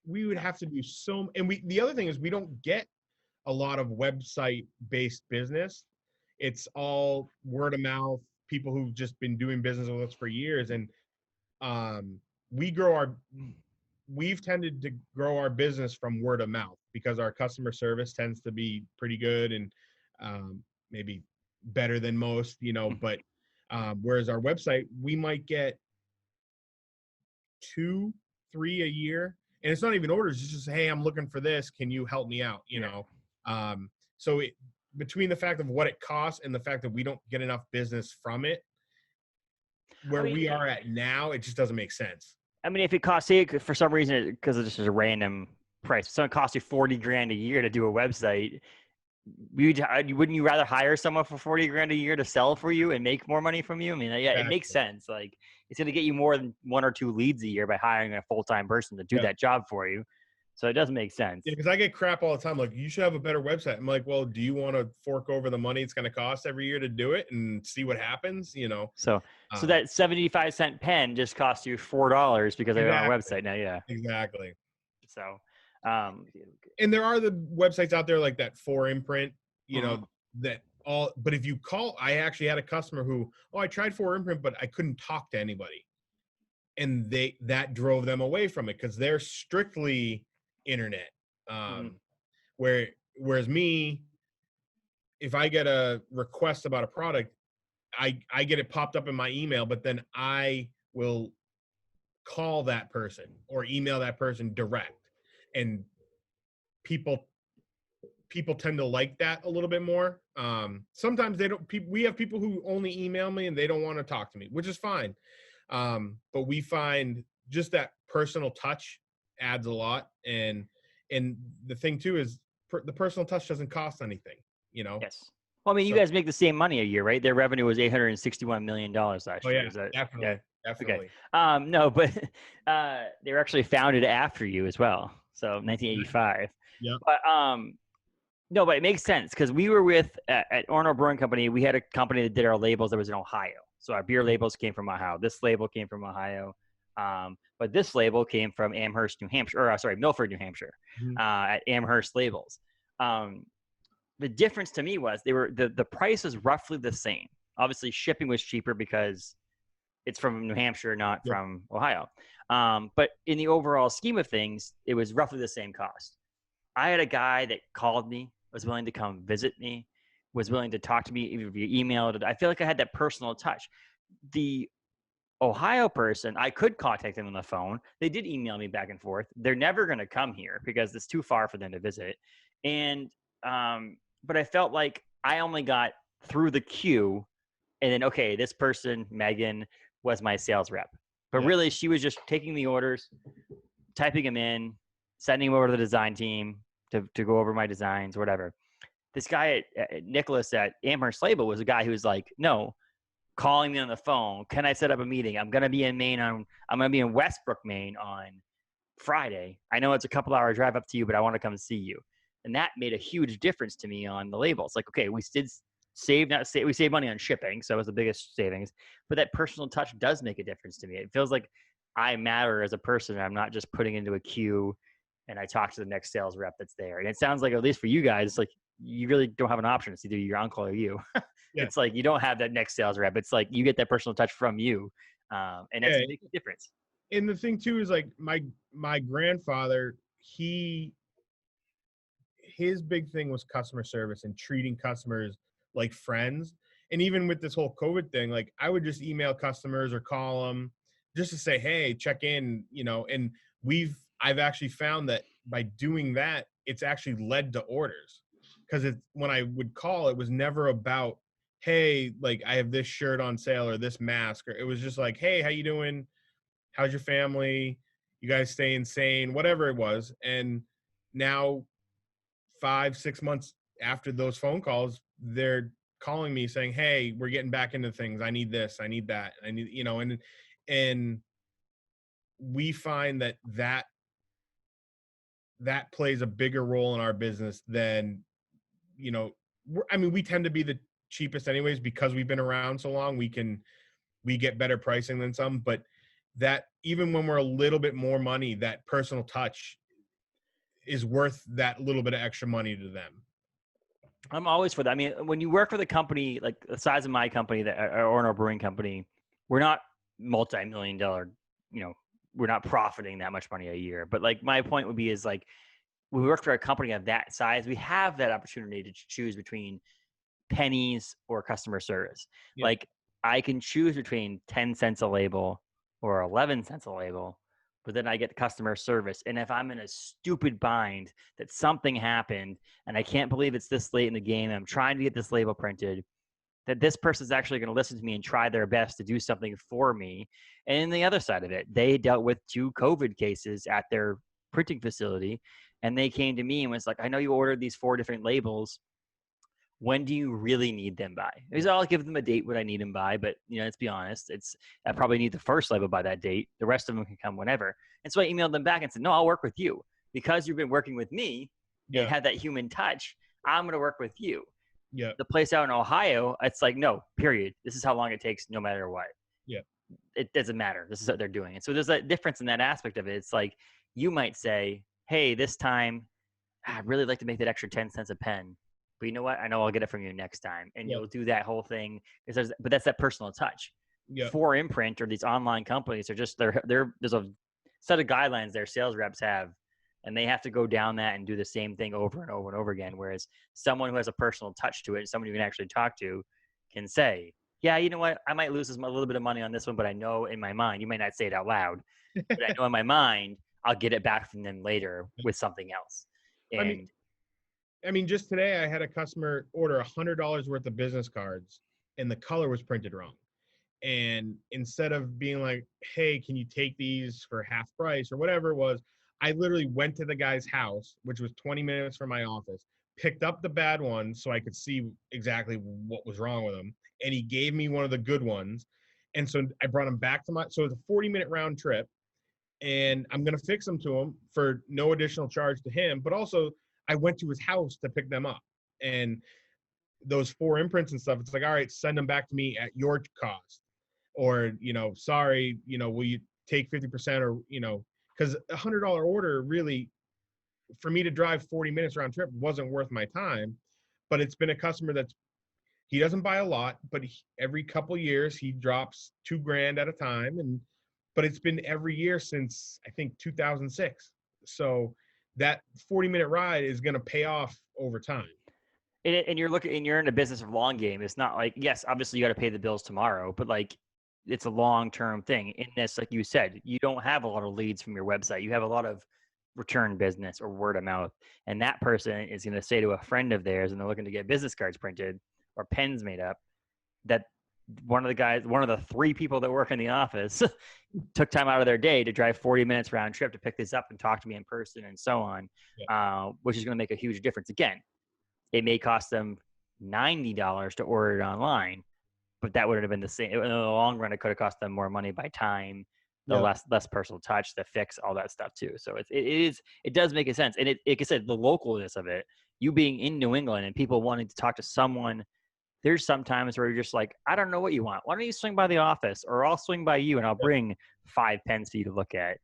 we would have to do so, and the other thing is, we don't get a lot of website based business. It's all word of mouth, people who've just been doing business with us for years. And um we grow our we've tended to grow our business from word of mouth, because our customer service tends to be pretty good, and maybe better than most, but whereas our website, we might get 2-3 a year, and it's not even orders, it's just, hey, I'm looking for this, can you help me out, Yeah. so between the fact of what it costs and the fact that we don't get enough business from it, I where mean, we are at now, it just doesn't make sense. if it costs, say, for some reason, because it's just a random price, so it costs you 40 grand a year to do a website, wouldn't you rather hire someone for 40 grand a year to sell for you and make more money from you? I mean, yeah, it makes Exactly. sense. Like, it's going to get you more than 1 or 2 leads a year by hiring a full-time person to do Yeah. that job for you. So it does make sense. Yeah, because I get crap all the time. Like, you should have a better website. I'm like, well, do you want to fork over the money it's going to cost every year to do it and see what happens? So Um, that 75-cent pen just costs you $4 because they're on a exactly, website now. Yeah. exactly. So, um, And there are the websites out there like that for imprint, mhm. that all. But if you call, I actually had a customer who, oh, I tried for imprint, but I couldn't talk to anybody, and that drove them away from it, because they're strictly internet. Mhm. Um, whereas me, if I get a request about a product, I get it popped up in my email, but then I will call that person or email that person direct, and people people tend to like that a little bit more. Sometimes they don't. We have people who only email me and they don't want to talk to me, which is fine. But we find just that personal touch adds a lot, and the thing too is, the personal touch doesn't cost anything, Yes. Well, I mean, you So, guys make the same money a year, right? Their revenue was $861 million oh last year. yeah, Is that yeah? definitely, Okay. definitely. No, but they were actually founded after you as well, so Nice. 1985. Yep. But no, but it makes sense because we were with at Orno Brewing Company. We had a company that did our labels that was in Ohio, so our beer labels came from Ohio. This label came from Ohio, but this label came from Amherst, New Hampshire, or sorry, Milford, New Hampshire, Mhm. at Amherst Labels. Um, the difference to me was the price was roughly the same. Obviously, shipping was cheaper because it's from New Hampshire, not Yep. from Ohio. But in the overall scheme of things, it was roughly the same cost. I had a guy that called me, was willing to come visit me, was willing to talk to me either via email. I feel like I had that personal touch. The Ohio person, I could contact them on the phone. They did email me back and forth. They're never going to come here because it's too far for them to visit. And, but I felt like I only got through the queue and then, okay, this person, Megan, was my sales rep. But Yep. really, she was just taking the orders, typing them in, sending them over to the design team to go over my designs, whatever. This guy, Nicholas at Amherst Label, was a guy who was like, no, calling me on the phone. Can I set up a meeting? I'm going to be in Maine I'm going to be in Westbrook, Maine on Friday. I know it's a couple hour drive up to you, but I want to come see you. And that made a huge difference to me on the label. It's like, okay, we did we saved money on shipping. So it was the biggest savings, but that personal touch does make a difference to me. It feels like I matter as a person. I'm not just putting into a queue and I talk to the next sales rep that's there. And it sounds like, at least for you guys, it's like you really don't have an option. It's either your uncle or you. Yeah. It's like you don't have that next sales rep. It's like you get that personal touch from you. And that's a big difference. And the thing too is like my grandfather, his big thing was customer service and treating customers like friends. And even with this whole COVID thing, like I would just email customers or call them just to say, hey, check in, and I've actually found that by doing that, it's actually led to orders. Because when I would call, it was never about, hey, like I have this shirt on sale or this mask, or it was just like, hey, how you doing? How's your family? You guys staying sane? Whatever it was. And now 5-6 months after those phone calls, they're calling me saying, hey, we're getting back into things. I need this, I need that. I need, and we find that plays a bigger role in our business than, we tend to be the cheapest anyways, because we've been around so long, we get better pricing than some, but that even when we're a little bit more money, that personal touch is worth that little bit of extra money to them. I'm always for that. I mean, when you work for the company, like the size of my company, or our brewing company, we're not multi-million dollar, we're not profiting that much money a year. But like my point would be is like, we work for a company of that size, we have that opportunity to choose between pennies or customer service. Yep. Like I can choose between 10 cents a label or 11 cents a label, but then I get customer service. And if I'm in a stupid bind that something happened and I can't believe it's this late in the game, and I'm trying to get this label printed, that this person's actually going to listen to me and try their best to do something for me. And the other side of it, they dealt with 2 COVID cases at their printing facility. And they came to me and was like, I know you ordered these 4 different labels. When do you really need them by? Because I'll give them a date when I need them by, but let's be honest, I probably need the first label by that date. The rest of them can come whenever. And so I emailed them back and said, no, I'll work with you because you've been working with me and had that human touch. I'm going to work with you. Yeah. The place out in Ohio, it's like, no, period. This is how long it takes no matter what. Yeah. It doesn't matter. This is what they're doing. And so there's a difference in that aspect of it. It's like, you might say, hey, this time I'd really like to make that extra 10 cents a pen. But you know what? I know I'll get it from you next time. And you'll do that whole thing. But that's that personal touch. For Imprint or these online companies are just, there's a set of guidelines their sales reps have, and they have to go down that and do the same thing over and over and over again. Whereas someone who has a personal touch to it, someone you can actually talk to, can say, yeah, you know what? I might lose a little bit of money on this one, but I know in my mind, you might not say it out loud, but I know in my mind, I'll get it back from them later with something else. And I mean, just today I had a customer order $100 worth of business cards and the color was printed wrong. And instead of being like, hey, can you take these for half price or whatever it was, I literally went to the guy's house, which was 20 minutes from my office, picked up the bad ones so I could see exactly what was wrong with them. And he gave me one of the good ones. And so I brought him back to so it's a 40-minute round trip. And I'm going to fix them to him for no additional charge to him. But also, I went to his house to pick them up. And those 4 imprints and stuff, it's like, all right, send them back to me at your cost. Or, sorry, will you take 50% or, because $100 order really, for me to drive 40 minutes round trip wasn't worth my time. but it's been a customer that's he doesn't buy a lot, but every couple years he drops 2 grand at a time, and but it's been every year since I think 2006. So that 40-minute ride is going to pay off over time. And you're in a business of long game. It's not like, yes, obviously you got to pay the bills tomorrow, but like it's a long-term thing. In this, like you said, you don't have a lot of leads from your website. You have a lot of return business or word of mouth. And that person is going to say to a friend of theirs, and they're looking to get business cards printed or pens made up, that one of the three people that work in the office took time out of their day to drive 40 minutes round trip to pick this up and talk to me in person and so on, which is going to make a huge difference. Again, it may cost them $90 to order it online, but that would have been the same. In the long run, it could have cost them more money by time, the Yeah. less personal touch, the fix, all that stuff too. So it does make a sense. And like I said, the localness of it, you being in New England and people wanting to talk to someone, there's sometimes where you're just like, I don't know what you want. Why don't you swing by the office, or I'll swing by you and I'll bring 5 pens for you to look at.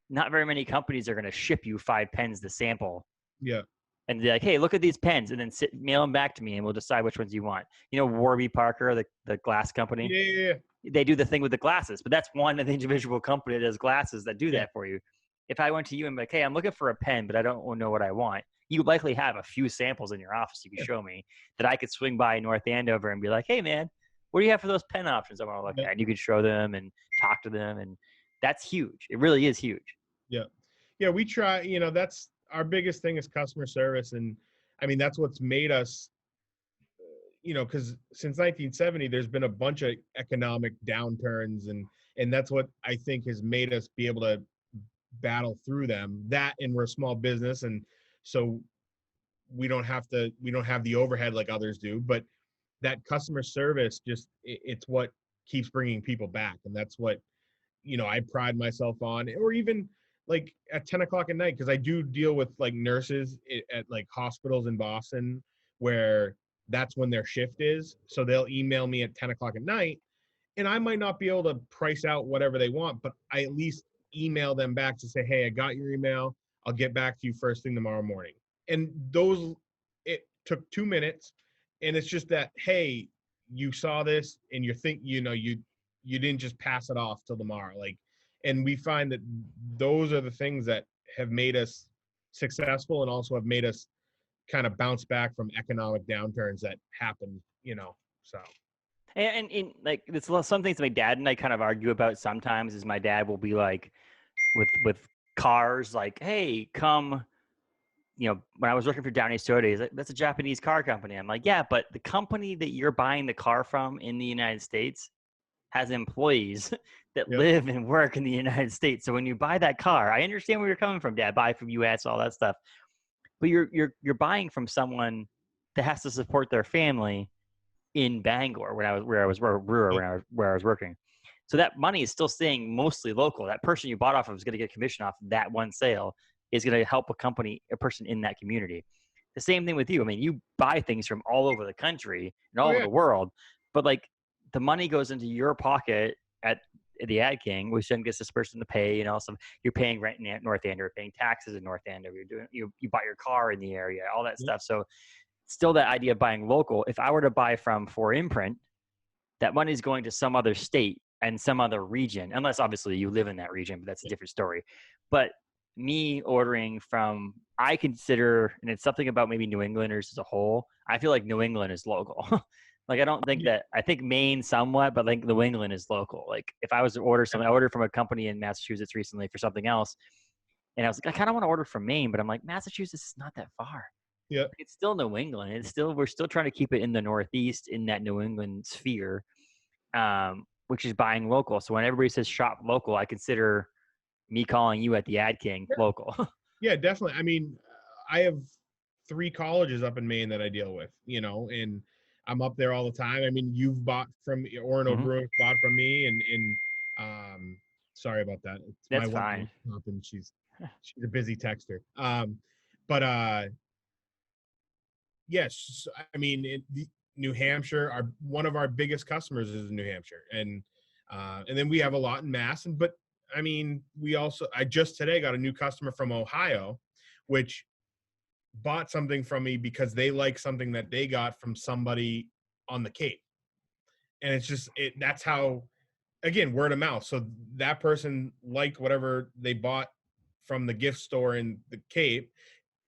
Not very many companies are going to ship you 5 pens to sample Yeah. and be like, hey, look at these pens, and then mail them back to me, and we'll decide which ones you want. You know, Warby Parker, the glass company, Yeah. they do the thing with the glasses, but that's one of the individual company that does glasses that do Yeah. that for you. If I went to you and be like, hey, I'm looking for a pen, but I don't know what I want, you likely have a few samples in your office you could show me that I could swing by North Andover and be like, hey, man, what do you have for those pen options I want to look at? And you could show them and talk to them, and that's huge. It really is huge. Yeah. Yeah. We try, that's our biggest thing is customer service. And I mean, that's what's made us, because since 1970, there's been a bunch of economic downturns, and that's what I think has made us be able to battle through them. That, and we're a small business, and so we don't have the overhead like others do. But that customer service, just it's what keeps bringing people back, and that's what I pride myself on. Or even like at 10 o'clock at night, because I do deal with like nurses at like hospitals in Boston, where that's when their shift is. So they'll email me at 10 o'clock at night, and I might not be able to price out whatever they want, but I at least email them back to say, hey, I got your email. I'll get back to you first thing tomorrow morning. And it took 2 minutes. And it's just that, hey, you saw this and you didn't just pass it off till tomorrow. Like, and we find that those are the things that have made us successful, and also have made us kind of bounce back from economic downturns that happen, so. And like, it's some things my dad and I kind of argue about sometimes. Is my dad will be like, with cars, like, hey, come. When I was working for Downey Soda, he's like, that's a Japanese car company. I'm like, yeah, but the company that you're buying the car from in the United States has employees that Yep. live and work in the United States. So when you buy that car, I understand where you're coming from, Dad. Buy from US, all that stuff, but you're buying from someone that has to support their family in Bangor where I was working. So that money is still staying mostly local. That person you bought off of is going to get commission off that one sale, is going to help a person in that community. The same thing with you. I mean, you buy things from all over the country and all over Yeah. the world, but like the money goes into your pocket at the Ad King, which then gets this person to pay. Also, you're paying rent in North Andover, paying taxes in North Andover. You buy your car in the area, all that stuff. So still that idea of buying local. If I were to buy from For Imprint, that money is going to some other state and some other region, unless obviously you live in that region, but that's a different story. But me ordering from, I consider, and it's something about maybe New Englanders as a whole, I feel like New England is local. Like, I don't think I think Maine somewhat, but like New England is local. Like, if I was to order something, I ordered from a company in Massachusetts recently for something else, and I was like, I kind of want to order from Maine, but I'm like, Massachusetts is not that far. Yeah. It's still New England. We're still trying to keep it in the Northeast, in that New England sphere, which is buying local. So when everybody says shop local, I consider me calling you at the Ad King local. Yeah, definitely. I mean, I have 3 colleges up in Maine that I deal with, and I'm up there all the time. I mean, you've bought from Orono Brewing, bought from me, sorry about that. It's my That's wife, fine. and she's a busy texter. But yes, I mean, New Hampshire, one of our biggest customers is New Hampshire, and then we have a lot in Mass. But I mean, I just today got a new customer from Ohio, which bought something from me because they like something that they got from somebody on the Cape. And it's just that's how, again, word of mouth. So that person liked whatever they bought from the gift store in the Cape,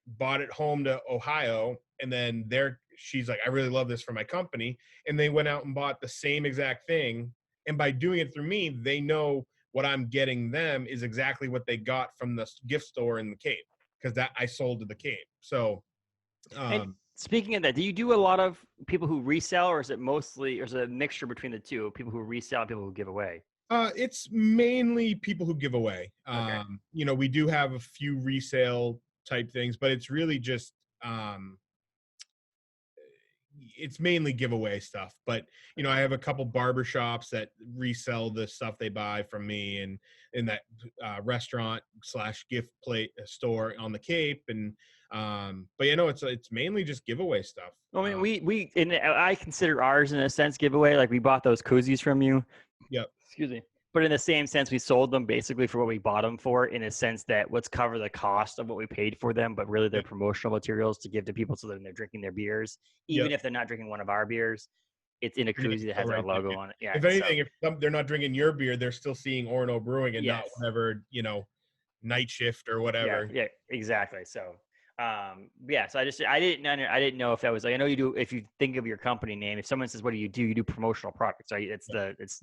bought it home to Ohio, and then she's like, I really love this for my company. And they went out and bought the same exact thing. And by doing it through me, they know what I'm getting them is exactly what they got from the gift store in the Cape, because that I sold to the Cape. So And um speaking of that, do you do a lot of people who resell, or is it mostly, or is it a mixture between the two? People who resell, people who give away. it's mainly people who give away. Okay. We do have a few resale type things, but it's really just um it's mainly giveaway stuff. But I have a couple barber shops that resell the stuff they buy from me, and in that restaurant slash gift plate store on the Cape. And but it's mainly just giveaway stuff. I mean, and I consider ours in a sense giveaway. Like we bought those koozies from you. Yep. Excuse me. But in the same sense, we sold them basically for what we bought them for, in a sense that let's cover the cost of what we paid for them, but really they're Yep. promotional materials to give to people so that when they're drinking their beers, even Yep. if they're not drinking one of our beers, it's in a You're koozie that still has our right there. logo on it. Yeah. If So anything, if they're not drinking your beer, they're still seeing Orono Brewing and not yes. whatever, night shift or whatever. Yeah, exactly. So, yeah. So I didn't know if that was like, I know you do. If you think of your company name, if someone says, "What do?" You do promotional products, right? It's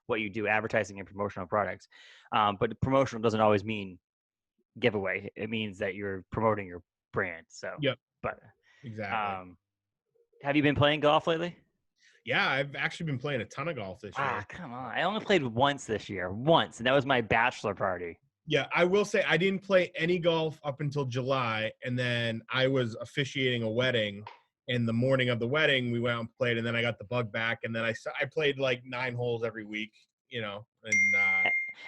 what you do, advertising and promotional products. But promotional doesn't always mean giveaway. It means that you're promoting your brand. So, Yep. but Exactly. um, have you been playing golf lately? Yeah, I've actually been playing a ton of golf this Ah, year. come on. I only played once this year, once, and that was my bachelor party. Yeah, I will say I didn't play any golf up until July, and then I was officiating a wedding. And the morning of the wedding, we went out and played, and then I got the bug back, and then I played like 9 holes every week, and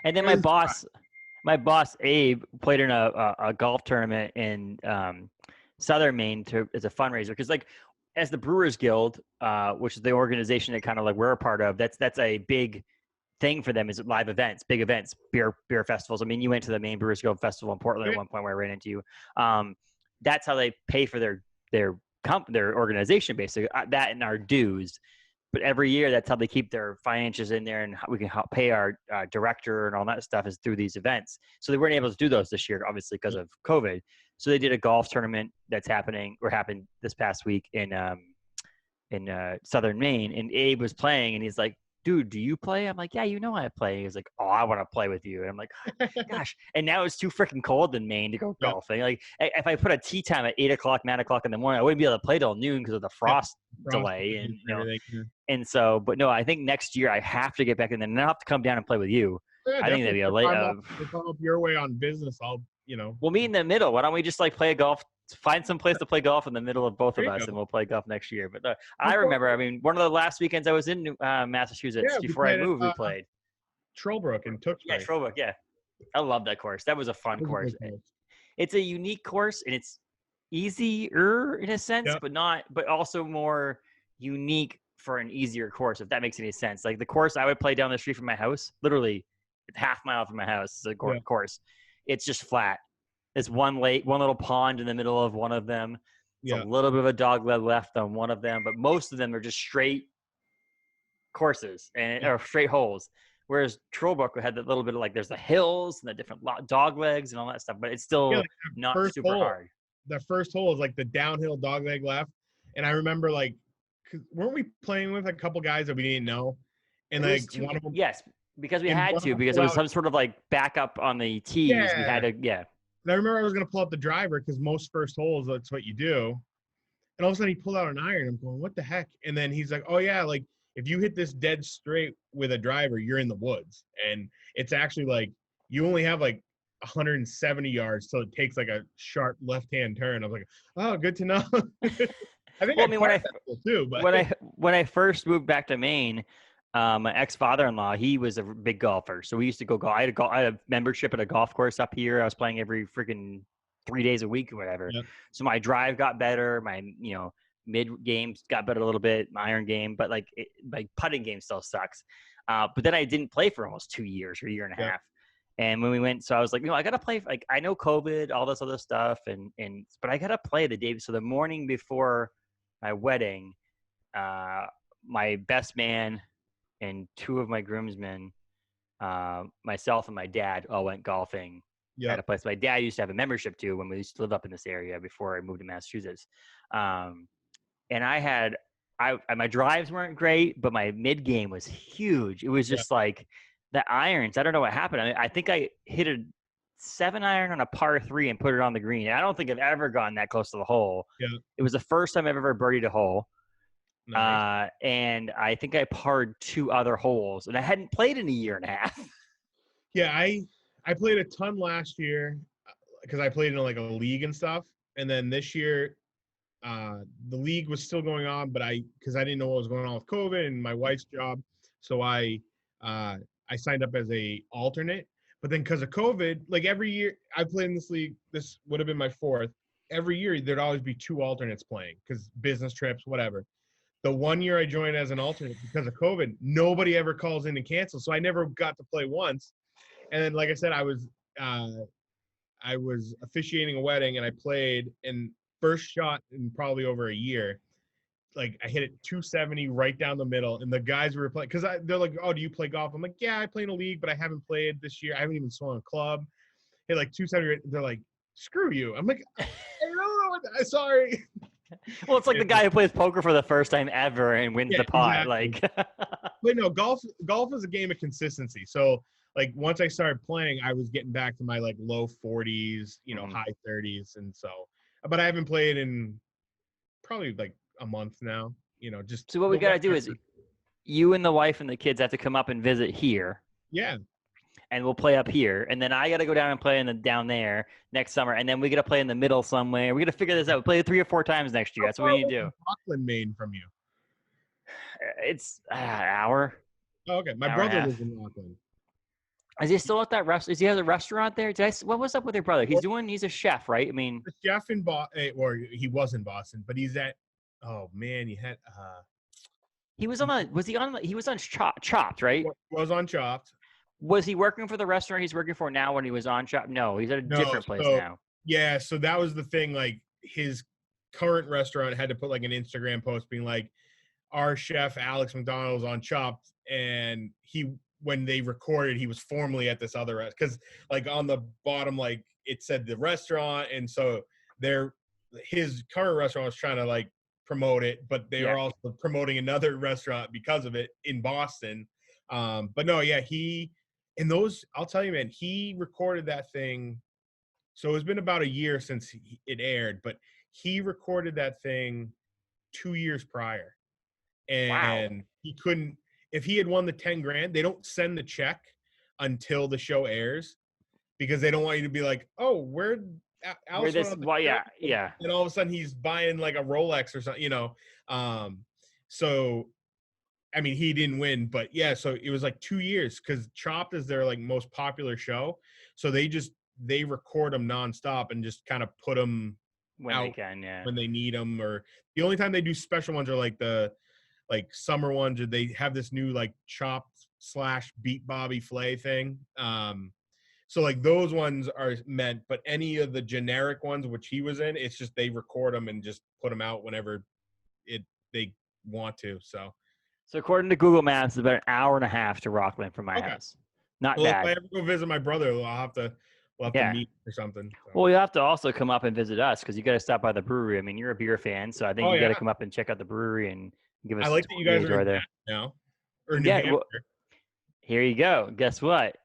And then it was fun. my boss Abe played in a golf tournament in Southern Maine as a fundraiser, because like as the Brewers Guild, which is the organization that kind of like we're a part of, that's a big thing for them, is live events, big events, beer festivals. I mean, you went to the Maine Brewers Guild Festival in Portland at one point where I ran into you. That's how they pay for their organization, basically, that and our dues. But every year, that's how they keep their finances in there, and how we can help pay our director and all that stuff is through these events. So they weren't able to do those this year, obviously, because of COVID. So they did a golf tournament that's happened this past week in Southern Maine, and Abe was playing, and he's like, "Dude, do you play?" I'm like, "Yeah, I play." He's like, "Oh, I want to play with you," and I'm like, "Gosh!" And now it's too freaking cold in Maine to go Yep. golfing. Like, if I put a tee time at 8 o'clock, 9 o'clock in the morning, I wouldn't be able to play till noon because of the Yep. frost Frost delay, and and everything. Yeah. and so. But no, I think next year I have to get back in there, and I have to come down and play with you. Yeah, I think that'd definitely. be a late. If I'm up your way on business, We'll meet in the middle. Why don't we just like play golf? Find some place to play golf in the middle of both there of you us, go. and we'll play golf next year. But I Before, remember, I mean, one of the last weekends I was in Massachusetts yeah, we before I played at moved, we played. Trollbrook in Yeah, Tewksbury. Shrowbook. Yeah, I love that course. That was a fun It was a course. good course. It's a unique course, and it's easier in a sense, Yep. but also more unique for an easier course, if that makes any sense. Like the course I would play down the street from my house, literally half mile from my house, is a Yeah. course. It's just flat. There's one little pond in the middle of one of them. It's a Yeah. little bit of a dog leg left on one of them, but most of them are just straight courses and or straight holes. Whereas Trollbrook had that little bit of like there's the hills and the different dog legs and all that stuff, but it's Yeah, still like not first super hole. hard. The first hole is like the downhill dogleg left. And I remember like, 'cause weren't we playing with a couple guys that we didn't know? And It was like two, one of them, yes, because we and had one of to, them because it pulled was out. some sort of like backup on the tees. We Yeah. had to, yeah. And I remember I was gonna pull out the driver because most first holes, that's what you do. And all of a sudden he pulled out an iron. I'm going, what the heck? And then he's like, oh yeah, like if you hit this dead straight with a driver, you're in the woods. And it's actually like you only have like 170 yards, so it takes like a sharp left-hand turn. I was like, oh, good to know. I think Well, I I mean, parked that hole too, but when I first moved back to Maine, my ex father-in-law, he was a big golfer, so we used to go golf. I had a membership at a golf course up here. I was playing every freaking 3 days a week or whatever. yeah, So my drive got better. My mid games got better a little bit. My iron game, but my putting game still sucks. But then I didn't play for almost 2 years or a year and a yeah, half. And when we went, so I was like, I gotta play. Like, I know COVID, all this other stuff, but I gotta play the day. So the morning before my wedding, uh, my best man and two of my groomsmen, myself and my dad, all went golfing at Yep. a place my dad used to have a membership to when we used to live up in this area before I moved to Massachusetts. Um, and my drives weren't great, but my mid game was huge. It was Yep. just like the irons. I don't know what happened. I think I hit a 7-iron on a par 3 and put it on the green. I don't think I've ever gotten that close to the hole. Yep. It was the first time I've ever birdied a hole. Nice. And I think I parred 2 other holes, and I hadn't played in a year and a half. Yeah, I played a ton last year because I played in like a league and stuff, and then this year, the league was still going on, but because I didn't know what was going on with COVID and my wife's job, so uh, I signed up as a alternate. But then because of COVID, like every year I played in this league, this would have been my fourth. Every year there'd always be 2 alternates playing because business trips, whatever. The one year I joined as an alternate because of COVID, nobody ever calls in and cancels, so I never got to play once. And then, like I said, uh, I was officiating a wedding and I played, and first shot in probably over a year, like I hit it 270 right down the middle, and the guys were playing because they're like, "Oh, do you play golf?" I'm like, "Yeah, I play in a league, but I haven't played this year. I haven't even swung a club." Hit like 270. They're like, "Screw you!" I'm like, "I don't know. Sorry." Well, it's like the guy who plays poker for the first time ever and wins Yeah, the pot. exactly. Like, But no, golf is a game of consistency. So like once I started playing, I was getting back to my like low 40s, Mhm. high 30s, and so. But I haven't played in probably like a month now. Just So what we the got to do weather. is you and the wife and the kids have to come up and visit here, Yeah. and we'll play up here, and then I got to go down and play down there next summer, and then we got to play in the middle somewhere. We got to figure this out. We play 3 or 4 times next year. How That's what far we need away to is do. Rockland, Maine from you? It's hour, Oh, okay. My hour and a brother half. lives in Rockland. Is he still at that rest? Is he has a restaurant there? What was up with your brother? Or He's a chef, right? I mean, the chef in Boston, or he was in Boston, but he's at. Oh man, he had. he was on He the. Was he on? He was on Chopped, right? was on Chopped. Was he working for the restaurant he's working for now when he was on Chopped? No, he's at a No, different place so now. yeah, so that was the thing. Like his current restaurant had to put like an Instagram post being like, "Our chef Alex MacDonald was on Chopped," and when they recorded, he was formerly at this other because like on the bottom, like it said the restaurant, and so his current restaurant was trying to like promote it, but they Yeah. are also promoting another restaurant because of it in Boston. But no, yeah, I'll tell you, man, he recorded that thing. So it's been about a year since it aired, but he recorded that thing 2 years prior, Wow. and he couldn't. If he had won the 10 grand, they don't send the check until the show airs because they don't want you to be like, "Oh, where Where Alice went this? on the Well, show," yeah. and all of a sudden he's buying like a Rolex or something. So I mean, he didn't win, but yeah, so it was like 2 years because Chopped is their like most popular show. So they record them nonstop and just kind of put them When they out can, yeah. when they need them. Or the only time they do special ones are like the summer ones, or they have this new like Chopped / Beat Bobby Flay thing. So like those ones are meant, but any of the generic ones which he was in, it's just they record them and just put them out whenever it they want to. So So according to Google Maps, it's about an hour and a half to Rockland from my okay. house. Not Well, if I bad. ever go visit my brother, we'll have to Yeah. meet or something. So. Well, you have to also come up and visit us because you got to stop by the brewery. I mean, you're a beer fan, so I think Oh you got to yeah, come up and check out the brewery and give I us a like that tour you of the guys are in enjoy there. Mass now or New Yeah. Well, Hampshire. here you go. Guess what?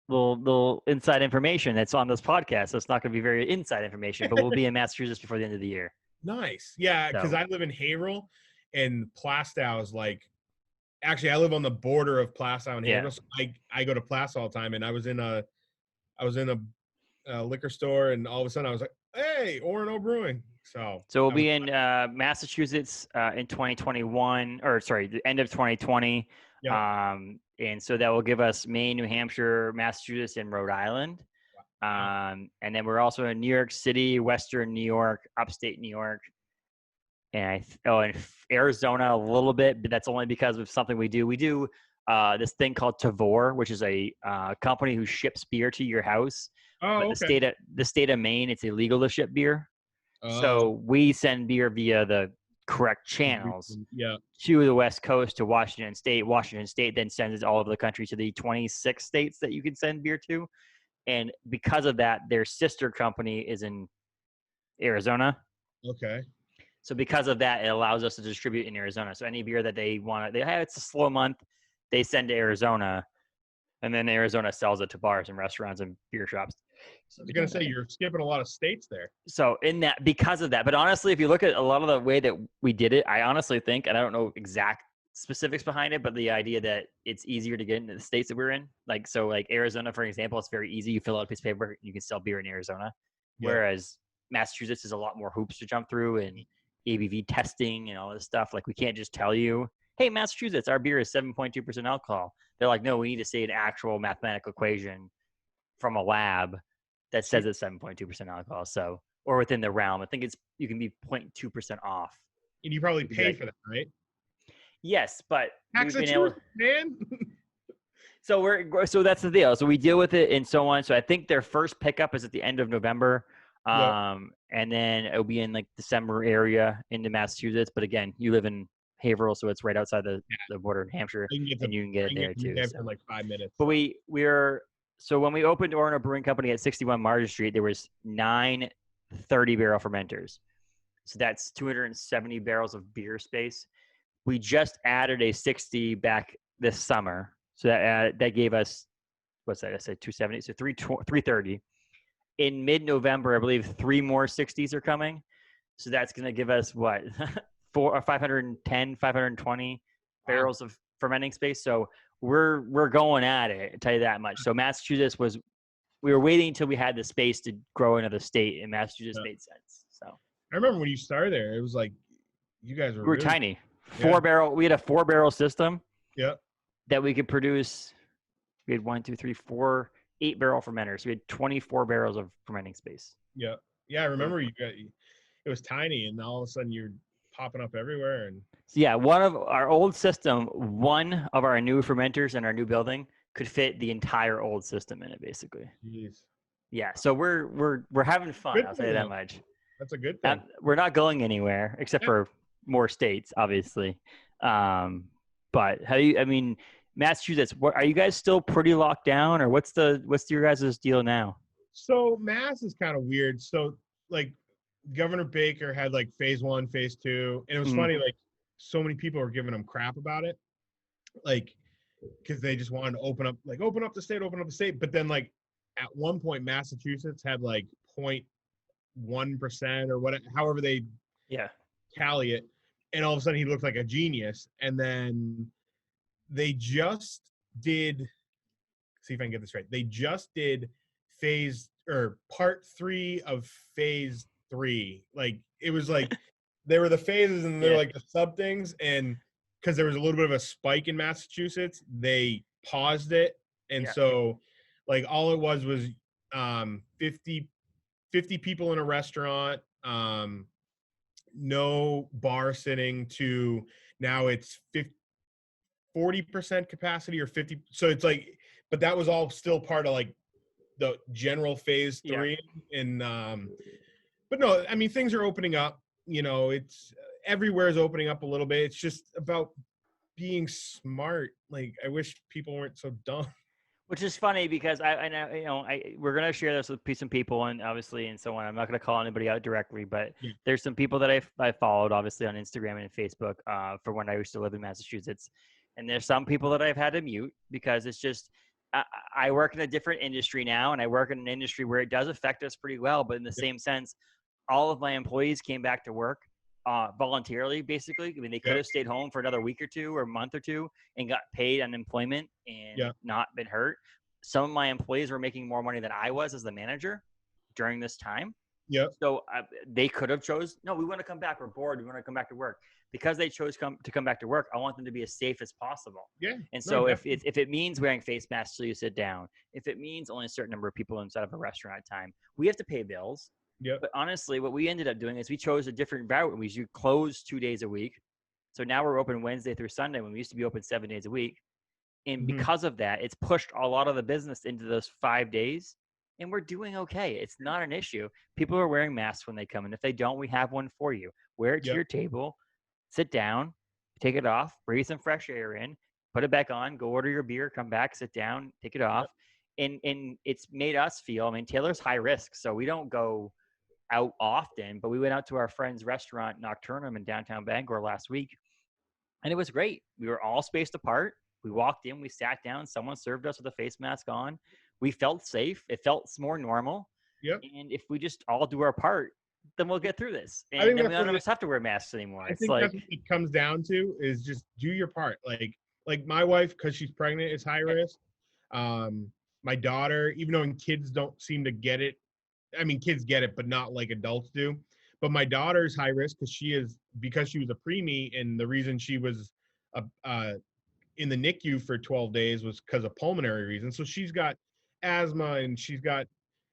Little inside information that's on this podcast. So it's not going to be very inside information, but we'll be in Massachusetts before the end of the year. Nice, yeah, because So, I live in Haverhill, and Plastow is like. Actually, I live on the border of Plastow and yeah. Haverhill. So I go to Plastow all the time, and I was in a liquor store, and all of a sudden I was like, "Hey, Orono Brewing!" So So we'll I was be in Massachusetts in 2021, or sorry, the end of 2020. yeah. And so that will give us Maine, New Hampshire, Massachusetts, and Rhode Island. Wow. And then we're also in New York City, Western New York, upstate New York, and and Arizona a little bit, but that's only because of something we do. We do this thing called Tavor, which is a company who ships beer to your house. But Oh, okay. the state of Maine, it's illegal to ship beer. Oh, So we send beer via the correct channels yeah. to the West Coast to Washington State. Washington State then sends it all over the country to the 26 states that you can send beer to. And because of that, their sister company is in Arizona. Okay. So because of that, it allows us to distribute in Arizona. So any beer that they want, it's a slow month, they send to Arizona, and then Arizona sells it to bars and restaurants and beer shops. I was gonna say you're skipping a lot of states there. So in that, because of that, but honestly, if you look at a lot of the way that we did it, I honestly think, and I don't know exact specifics behind it, but the idea that it's easier to get into the states that we're in, like Arizona, for example, it's very easy. You fill out a piece of paper, you can sell beer in Arizona, Yep. whereas Massachusetts is a lot more hoops to jump through and ABV testing and all this stuff. Like we can't just tell you, hey, Massachusetts, our beer is 7.2% alcohol. They're like, no, we need to say an actual mathematical equation from a lab that says it's 7.2% alcohol. So, or within the realm, I think you can be 0.2% off. And you probably pay for that, right? Yes, but we've been able. Man. So that's the deal. So we deal with it and so on. So I think their first pickup is at the end of November. Yep. And then it'll be in like December area into Massachusetts. But again, you live in Haverhill, so it's right outside the border in Hampshire, and you can get it there too. In like 5 minutes. But so when we opened Orono Brewing Company at 61 Margin Street, there was 9 30-barrel fermenters. So that's 270 barrels of beer space. We just added a 60 back this summer. So that gave us, what's that? I said 270. So 330. In mid-November, I believe 3 more 60s are coming. So that's going to give us what? 510, 520 barrels of fermenting space. So we're going at it, I'll tell you that much. So Massachusetts we were waiting until we had the space to grow another state, and Massachusetts made sense. So I remember when you started there, it was like you guys were really tiny. We had a 4-barrel system. Yeah. That we could produce. We had 1, 2, 3, 4, 8-barrel fermenters. We had 24 barrels of fermenting space. Yeah. Yeah, I remember it was tiny, and all of a sudden you're popping up everywhere. And so yeah, one of our old system, one of our new fermenters in our new building could fit the entire old system in it, basically. Jeez. Yeah, so we're having fun. I'll tell you that much. That's a good thing. We're not going anywhere except for more states, obviously. But Massachusetts, are you guys still pretty locked down, or what's your guys' deal now? So Mass is kind of weird. So like Governor Baker had like phase 1, phase 2, and it was funny, like so many people were giving him crap about it, like because they just wanted to open up the state. But then like at one point Massachusetts had like 0.1% or whatever, however they tally it, and all of a sudden he looked like a genius. And then they just did, see if I can get this right, they just did part 3 of phase 3. Like it was like there were the phases and they're like the sub things, and because there was a little bit of a spike in Massachusetts, they paused it. And so like all it was 50 people in a restaurant, no bar sitting, to now it's 40% capacity or 50. So it's like, but that was all still part of like the general phase 3. And but no, I mean, things are opening up, it's everywhere is opening up a little bit. It's just about being smart. Like I wish people weren't so dumb. Which is funny because we're gonna share this with some people, and obviously and so on. I'm not gonna call anybody out directly, but there's some people that I followed obviously on Instagram and Facebook for when I used to live in Massachusetts, and there's some people that I've had to mute because it's just I work in a different industry now, and I work in an industry where it does affect us pretty well, but in the same sense, all of my employees came back to work voluntarily, basically. I mean, they could have stayed home for another week or 2 or a month or 2 and got paid unemployment and not been hurt. Some of my employees were making more money than I was as the manager during this time. So they could have chose, no, we want to come back. We're bored. We want to come back to work. Because they chose to come back to work, I want them to be as safe as possible. And so if it means wearing face masks till you sit down, if it means only a certain number of people inside of a restaurant at a time, we have to pay bills. But honestly, what we ended up doing is we chose a different route. We used to close 2 days a week. So now we're open Wednesday through Sunday when we used to be open 7 days a week. And Mhm. because of that, it's pushed a lot of the business into those 5 days. And we're doing okay. It's not an issue. People are wearing masks when they come. And if they don't, we have one for you. Wear it to Yep. your table, sit down, take it off, breathe some fresh air in, put it back on, go order your beer, come back, sit down, take it Yep. off. And it's made us feel, I mean, Taylor's high risk. So we don't go out often, but we went out to our friend's restaurant, Nocturnum in downtown Bangor last week. And it was great. We were all spaced apart. We walked in, we sat down, someone served us with a face mask on. We felt safe. It felt more normal. Yep. And if we just all do our part, then we'll get through this. I And think then we that's don't what ever have to wear masks anymore. I It's think that's like, what it comes down to is just do your part. Like my wife, because she's pregnant, is high risk. Um, my daughter, even though kids don't seem to get it, I mean, kids get it, but not like adults do. But my daughter's high risk because she was a preemie, and the reason she was in the NICU for 12 days was because of pulmonary reasons. So she's got asthma, and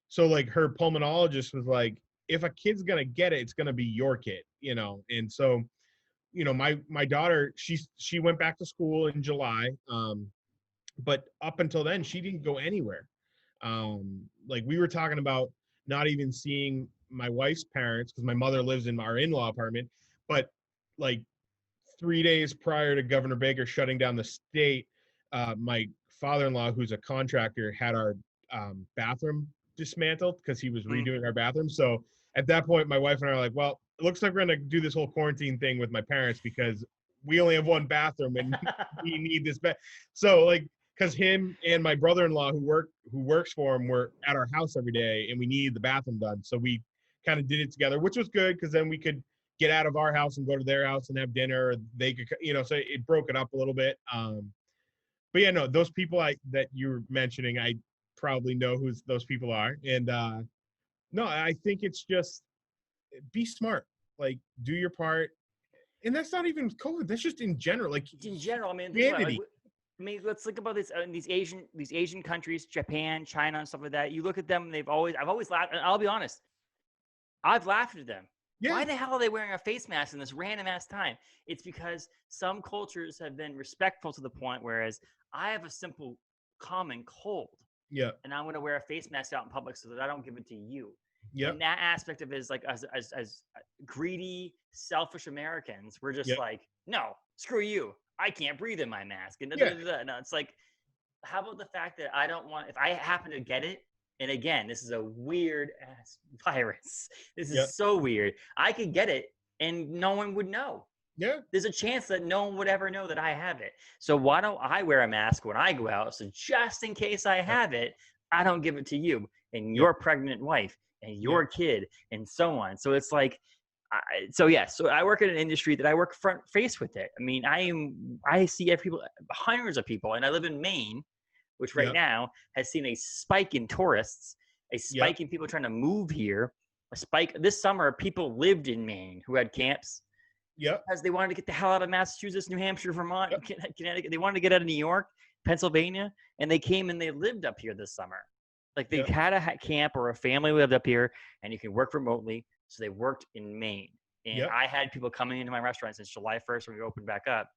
so like her pulmonologist was like, if a kid's gonna get it, it's gonna be your kid, And so, my daughter, she went back to school in July, but up until then, she didn't go anywhere. Like we were talking about not even seeing my wife's parents because my mother lives in our in-law apartment, but like 3 days prior to Governor Baker shutting down the state, my father-in-law, who's a contractor, had our bathroom dismantled because he was mm. redoing our bathroom. So at that point, my wife and I are like, well, it looks like we're going to do this whole quarantine thing with my parents because we only have one bathroom and we need this bed. So like, because him and my brother-in-law who works for him were at our house every day and we needed the bathroom done. So we kind of did it together, which was good because then we could get out of our house and go to their house and have dinner. They could, so it broke it up a little bit. But yeah, no, those people that you're mentioning, I probably know who those people are. And no, I think it's just be smart, like do your part. And that's not even COVID. That's just in general, like in general, I mean, think about it, like, humanity. I mean, let's think about this in these Asian countries, Japan, China, and stuff like that. You look at them; I've always laughed. And I'll be honest, I've laughed at them. Yeah, Why the hell are they wearing a face mask in this random ass time? It's because some cultures have been respectful to the point, whereas I have a simple common cold yeah, and I'm going to wear a face mask out in public so that I don't give it to you. yep, And that aspect of it is like, as greedy, selfish Americans, we're just yep, like, no, screw you. I can't breathe in my mask. And yeah, no, it's like, how about the fact that I don't want, if I happen to get it, and again, this is a weird ass virus. This yep, is so weird. I could get it and no one would know. yeah, There's a chance that no one would ever know that I have it. So why don't I wear a mask when I go out? So just in case I yep, have it, I don't give it to you and yep, your pregnant wife and yep, your kid and so on. So it's like, so I work in an industry that I work front face with it. I mean, I see people, hundreds of people, and I live in Maine, which right yep, now has seen a spike in tourists, a yep, spike in people trying to move here, a spike this summer. People lived in Maine who had camps yep, because they wanted to get the hell out of Massachusetts, New Hampshire, Vermont, yep, Connecticut. They wanted to get out of New York, Pennsylvania, and they came and they lived up here this summer. Like they yep, had a camp or a family lived up here, and you can work remotely. So they worked in Maine. And yep, I had people coming into my restaurant since July 1st when we opened back up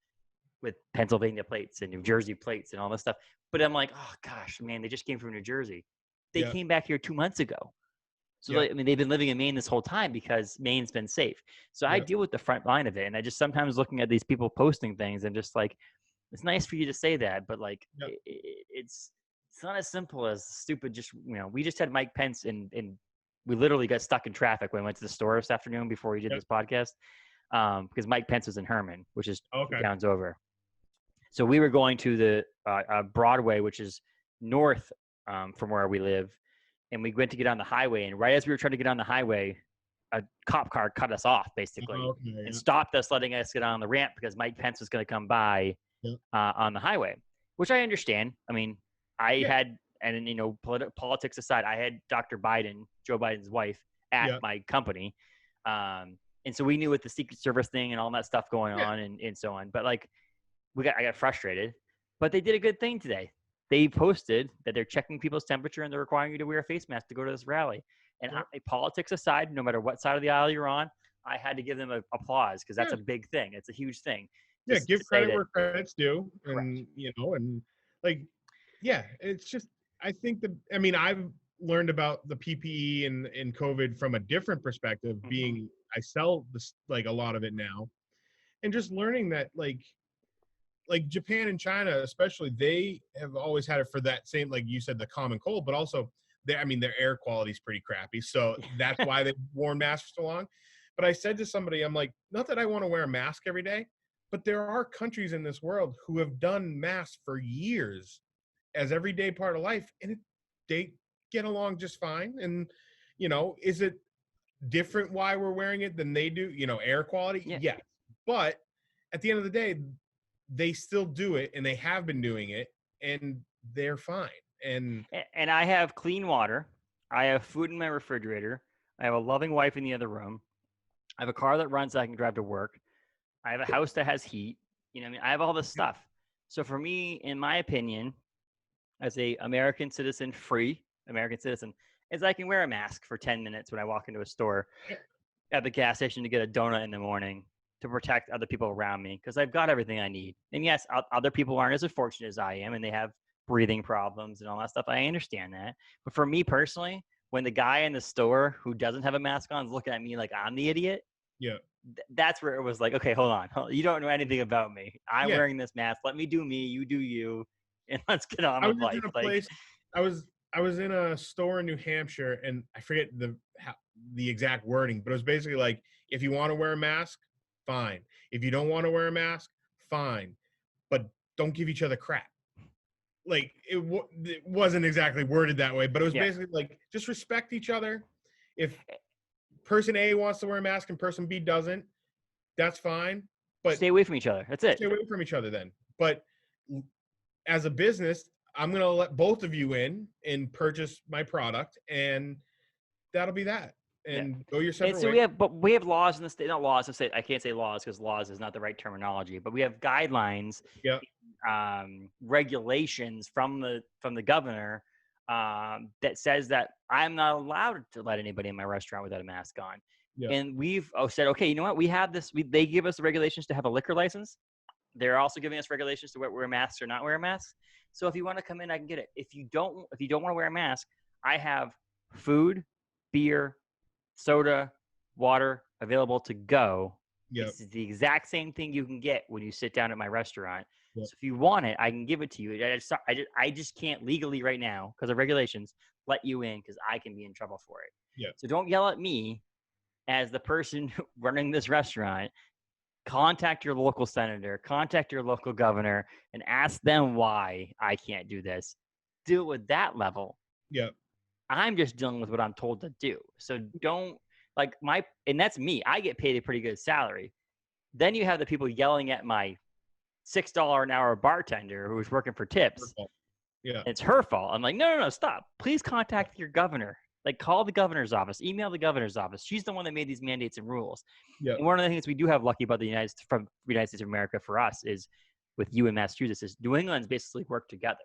with Pennsylvania plates and New Jersey plates and all this stuff. But I'm like, oh gosh, man, they just came from New Jersey. They yep, came back here 2 months ago. So yep, like, I mean, they've been living in Maine this whole time because Maine's been safe. So I yep, deal with the front line of it. And I just sometimes looking at these people posting things, I'm just like, it's nice for you to say that, but like yep, it's not as simple as stupid. Just we just had Mike Pence and we literally got stuck in traffic when we went to the store this afternoon before we did yep. this podcast because Mike Pence was in Herman, which is two Okay. towns over. So we were going to the Broadway, which is north from where we live, and we went to get on the highway. And right as we were trying to get on the highway, a cop car cut us off basically Okay. and Yeah. stopped us, letting us get on the ramp because Mike Pence was going to come by Yep. on the highway, which I understand. I mean, I Yeah. had, and politics aside, I had Dr. Biden, Joe Biden's wife, at Yeah. my company. And so we knew with the Secret Service thing and all that stuff going Yeah. on and so on. But like, I got frustrated, but they did a good thing today. They posted that they're checking people's temperature and they're requiring you to wear a face mask to go to this rally. And Yep. politics aside, no matter what side of the aisle you're on, I had to give them applause because that's Yeah. a big thing. It's a huge thing. Yeah. Just to Give say credit that, where credit's due, correct. and like, yeah, it's just, I think that, I mean, I've learned about the PPE and COVID from a different perspective, Hmm. being I sell this, like, a lot of it now, and just learning that, like Japan and China, especially, they have always had it for that same, like you said, the common cold, but also they, I mean, their air quality is pretty crappy. So that's why they've worn masks for so long. But I said to somebody, I'm like, not that I want to wear a mask every day, but there are countries in this world who have done masks for years as everyday part of life, and they get along just fine. And, is it different why we're wearing it than they do? Air quality, Yeah. yes. But at the end of the day, they still do it, and they have been doing it, and they're fine. And And I have clean water. I have food in my refrigerator. I have a loving wife in the other room. I have a car that runs so I can drive to work. I have a house that has heat. I mean, I have all this stuff. So for me, in my opinion, as a American citizen, free American citizen, is I can wear a mask for 10 minutes when I walk into a store at the gas station to get a donut in the morning to protect other people around me because I've got everything I need. And yes, other people aren't as fortunate as I am and they have breathing problems and all that stuff. I understand that. But for me personally, when the guy in the store who doesn't have a mask on is looking at me like I'm the idiot, yeah, that's where it was like, okay, hold on. You don't know anything about me. I'm yeah. wearing this mask. Let me do me. You do you. And let's get on I was with just life. in a Like, place. I was in a store in New Hampshire, and I forget the exact wording, but it was basically like, if you want to wear a mask, fine. If you don't want to wear a mask, fine. But don't give each other crap. Like, it wasn't exactly worded that way, but it was yeah. basically like, just respect each other. If person A wants to wear a mask and person B doesn't, that's fine. But Stay away from each other. That's it. stay away from each other then. But as a business, I'm going to let both of you in and purchase my product, and that'll be that. Yeah. And go your And separate so ways. we have laws in the state, not laws. I can't say laws because laws is not the right terminology, but we have guidelines, Yeah, regulations from the governor that says that I'm not allowed to let anybody in my restaurant without a mask on. yeah, And we've said, okay, you know what? We have this. They give us the regulations to have a liquor license. They're also giving us regulations to wear masks or not wear masks. So if you want to come in, I can get it. If you don't want to wear a mask, I have food, beer, soda, water available to go. yeah, It's the exact same thing you can get when you sit down at my restaurant. yeah, So if you want it, I can give it to you. I just can't legally right now because of regulations let you in because I can be in trouble for it. yeah, So don't yell at me as the person running this restaurant. Contact your local senator, contact your local governor, and ask them why I can't do this. Do it with that level. yeah, I'm just dealing with what I'm told to do. So don't and that's me. I get paid a pretty good salary. Then you have the people yelling at my $6 an hour bartender who's working for tips. yeah, It's her fault. I'm like, no, stop. Please contact your governor. Like, call the governor's office, email the governor's office. She's the one that made these mandates and rules. yeah, And one of the things we do have lucky about the United States of America for us is with you in Massachusetts is New England's basically work together.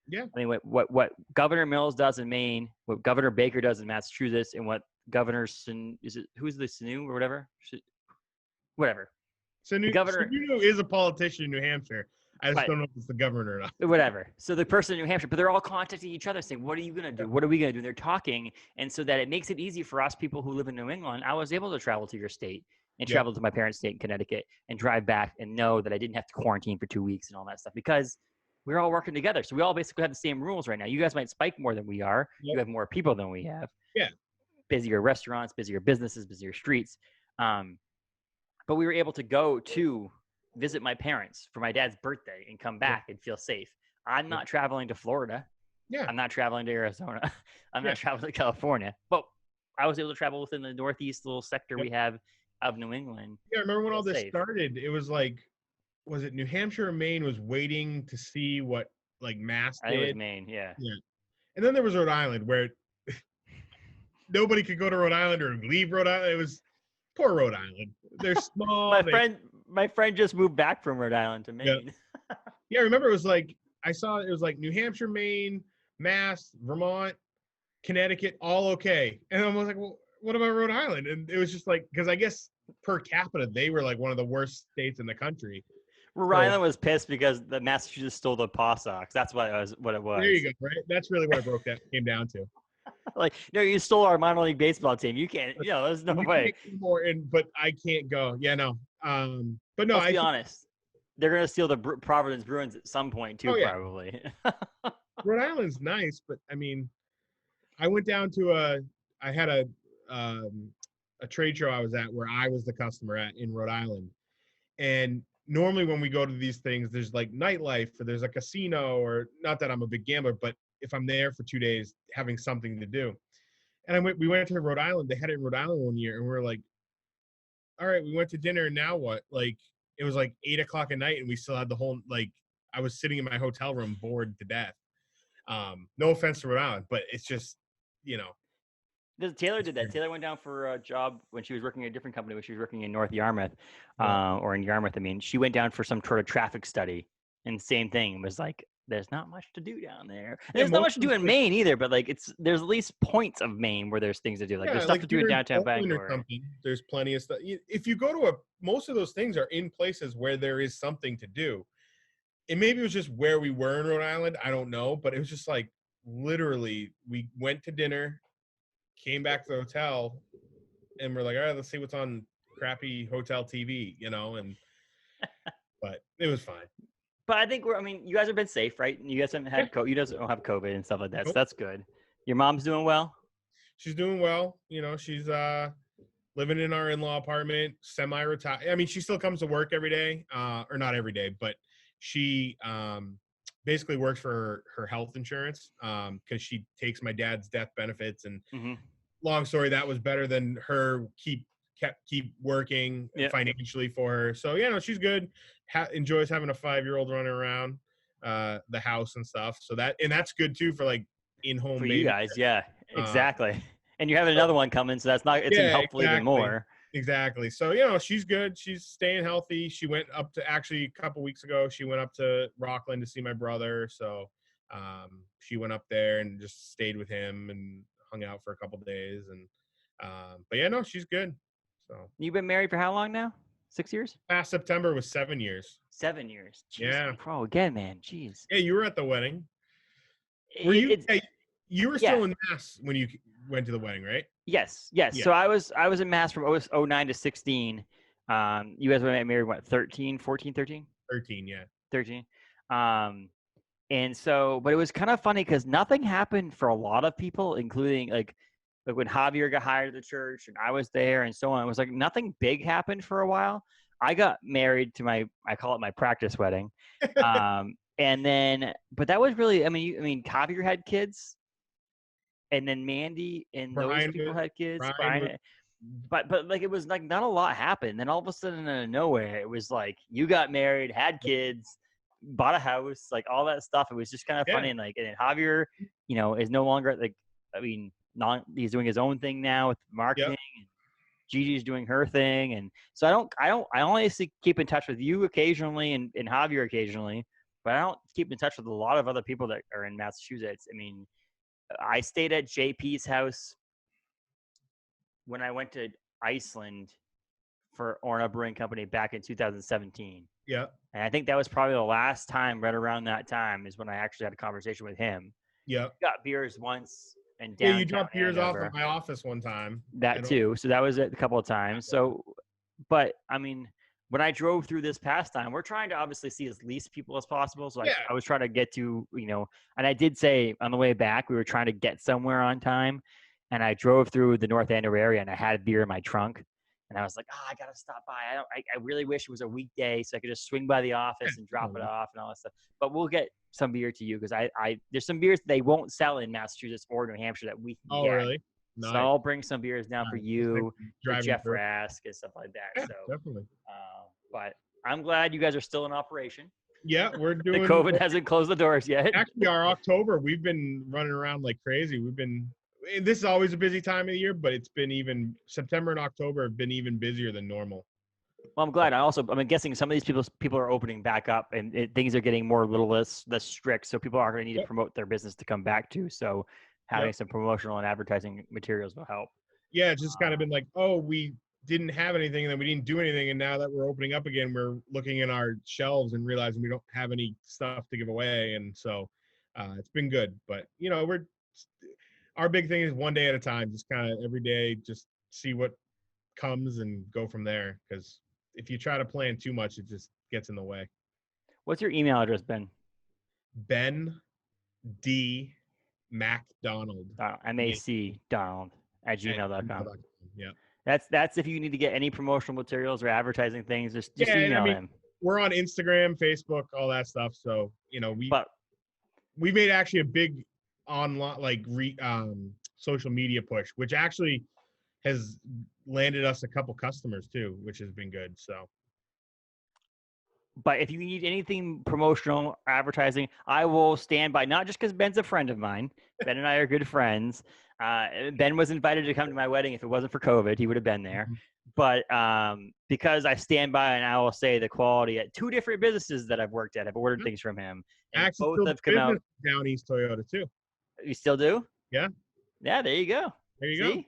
yeah. I mean, what Governor Mills does in Maine, what Governor Baker does in Massachusetts, and what Governor who's the Sanu or whatever. The governor, Sununu is a politician in New Hampshire. I just but don't know if it's the governor or not. whatever. So the person in New Hampshire, but they're all contacting each other saying, what are you going to do? What are we going to do? They're talking. And so that it makes it easy for us people who live in New England. I was able to travel to your state and Yeah, travel to my parents' state in Connecticut and drive back and know that I didn't have to quarantine for 2 weeks and all that stuff because we're all working together. So we all basically have the same rules right now. You guys might spike more than we are. yeah, You have more people than we have. yeah, Busier restaurants, busier businesses, busier streets. But we were able to go to visit my parents for my dad's birthday and come yeah, back and feel safe. I'm yeah, not traveling to Florida. yeah, I'm not traveling to Arizona. I'm yeah. not traveling to California. But I was able to travel within the northeast little sector Yep. we have of New England. Yeah, I remember when Feel all this safe. started, it was like, was it New Hampshire or Maine was waiting to see what, like, Mass I think it was did? Maine. Yeah. Yeah. And then there was Rhode Island, where nobody could go to Rhode Island or leave Rhode Island. It was poor Rhode Island. They're My small. friend just moved back from Rhode Island to Yeah. Maine. Yeah, I remember it was like, I saw it was like New Hampshire, Maine, Mass, Vermont, Connecticut, all okay. And I was like, well, what about Rhode Island? And it was just like, because I guess per capita, they were like one of the worst states in the country. Rhode So Island was pissed because the Massachusetts stole the Paw Sox. That's what it was. What it there you was. go. Right. That's really what it came down to. Like, no, you stole our minor league baseball team. You can't. There's no You way. can't do more, but I can't go. Yeah, no. But no, Let's I be think. honest. They're gonna steal the Providence Bruins at some point too, Oh yeah, probably. Rhode Island's nice, but I mean, I went down to I had um, a trade show I was at where I was the customer at in Rhode Island, and normally when we go to these things, there's like nightlife or there's a casino, or not that I'm a big gambler, but if I'm there for 2 days, having something to do. And we went to Rhode Island. They had it in Rhode Island one year, and we were like, all right, we went to dinner, and now what? Like, it was like 8 o'clock at night, and we still had the whole, like, I was sitting in my hotel room bored to death. No offense to Rhode Island, but it's just, you know. Taylor did that. Taylor went down for a job when she was working at a different company when she was working in North Yarmouth, Yeah. or in Yarmouth. I mean, she went down for some sort of traffic study, and same thing was like, there's not much to do down there. And Yeah, there's not most much to of do in like, Maine either, but like there's at least points of Maine where there's things to do. Like there's yeah, stuff like to if do in you're in downtown Portland or Bangor. something, there's plenty of stuff. If you go to most of those things are in places where there is something to do. And maybe it was just where we were in Rhode Island. I don't know, but it was just like literally we went to dinner, came back to the hotel, and we're like, all right, let's see what's on crappy hotel TV, and but it was fine. But I think I mean, you guys have been safe, right? You guys haven't Yeah. had you guys don't have COVID and stuff like that, so Nope. that's good. Your mom's doing well. She's doing well. She's living in our in-law apartment, semi-retired. I mean, she still comes to work every day, or not every day, but she basically works for her health insurance because she takes my dad's death benefits. And Mm-hmm. long story, that was better than her keep working Yeah. financially for her. So yeah, no, she's good. Enjoys having a 5-year-old running around the house and stuff. So that's good too for like in-home For you baby. guys, yeah, Uh, exactly. And you're having so another one coming, so that's not it's yeah, helpful even exactly. more. Exactly. So, she's good. She's staying healthy. She went up to actually a couple weeks ago, she went up to Rockland to see my brother. So, she went up there and just stayed with him and hung out for a couple days. And, but yeah, no, she's good. So, You've been married for how long now? 6 years? past September was 7 years. 7 years. Jeez, Yeah. bro, again, man. Jeez. Yeah. You were at the wedding. Were you, It's you were yeah. still in Mass when you went to the wedding, right? Yes. Yeah. So I was in Mass from 09 to 16. You guys were married what, 13, 14, 13? 13. Yeah. 13. And so, but it was kind of funny because nothing happened for a lot of people, including like when Javier got hired at the church and I was there and so on. It was like nothing big happened for a while. I got married to I call it my practice wedding. And then, but that was really, I mean, Javier had kids, and then Mandy and those Brian people was, had kids. Brian was, Brian, but like it was like not a lot happened. Then all of a sudden, out of nowhere, it was like you got married, had kids, bought a house, like all that stuff. It was just kind of yeah. funny. And like, and then Javier, is no longer like, I mean, he's doing his own thing now with marketing. Yep. And Gigi's doing her thing, and so I only keep in touch with you occasionally and Javier occasionally, but I don't keep in touch with a lot of other people that are in Massachusetts. I mean, I stayed at JP's house when I went to Iceland for Orna Brewing Company back in 2017. Yeah. And I think that was probably the last time, right around that time, is when I actually had a conversation with him. Yeah. Got beers once in Yeah, downtown you dropped beers off Andover. at my office one time. That too. So that was it a couple of times. So, but I mean, when I drove through this past time, we're trying to obviously see as least people as possible. So Yeah. I was trying to get to, and I did say on the way back, we were trying to get somewhere on time. And I drove through the North Andover area and I had a beer in my trunk. And I was like, I got to stop by. I really wish it was a weekday so I could just swing by the office and drop it off and all that stuff. But we'll get some beer to you because there's some beers they won't sell in Massachusetts or New Hampshire that we can Oh, get. really? Nice. So I'll bring some beers down for you, for Jeff through. Rask and stuff like that. Yeah, so definitely. But I'm glad you guys are still in operation. Yeah, we're doing. The COVID hasn't closed the doors yet. Actually, our October, we've been running around like crazy. This is always a busy time of the year, but it's been even September and October have been even busier than normal. Well, I'm glad. I'm guessing some of these people are opening back up, and things are getting more a little less strict. So people are going to need to promote their business to come back to. So having some promotional and advertising materials will help. Yeah, it's just kind of been like, didn't have anything, and then we didn't do anything, and now that we're opening up again, we're looking in our shelves and realizing we don't have any stuff to give away, and so it's been good. But we're our big thing is one day at a time, just kind of every day, just see what comes and go from there. Because if you try to plan too much, it just gets in the way. What's your email address, Ben? Ben D. MacDonald. MAC Donald at gmail.com. Yeah. That's if you need to get any promotional materials or advertising things, just Yeah, email him. We're on Instagram, Facebook, all that stuff. So we made actually a big online social media push, which actually has landed us a couple customers too, which has been good. So. But if you need anything promotional, advertising, I will stand by, not just because Ben's a friend of mine. Ben and I are good friends. Ben was invited to come to my wedding. If it wasn't for COVID, he would have been there. But because I stand by, and I will say the quality at 2 different businesses that I've worked at, I've ordered things from him. And actually, both have come out. Down East Toyota too. You still do? Yeah. Yeah, there you go. There you go.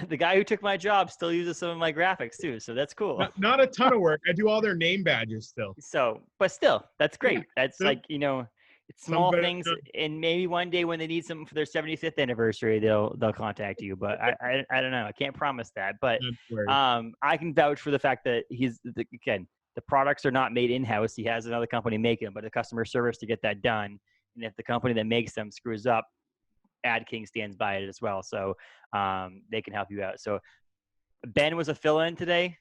The guy who took my job still uses some of my graphics too, so that's cool. Not a ton of work. I do all their name badges still. So, but still, that's great. That's like, it's small things, and maybe one day when they need something for their 75th anniversary, they'll contact you. But I don't know. I can't promise that. But I can vouch for the fact that the products are not made in-house. He has another company make them, but the customer service to get that done. And if the company that makes them screws up, Ad King stands by it as well. So they can help you out. So Ben was a fill-in today,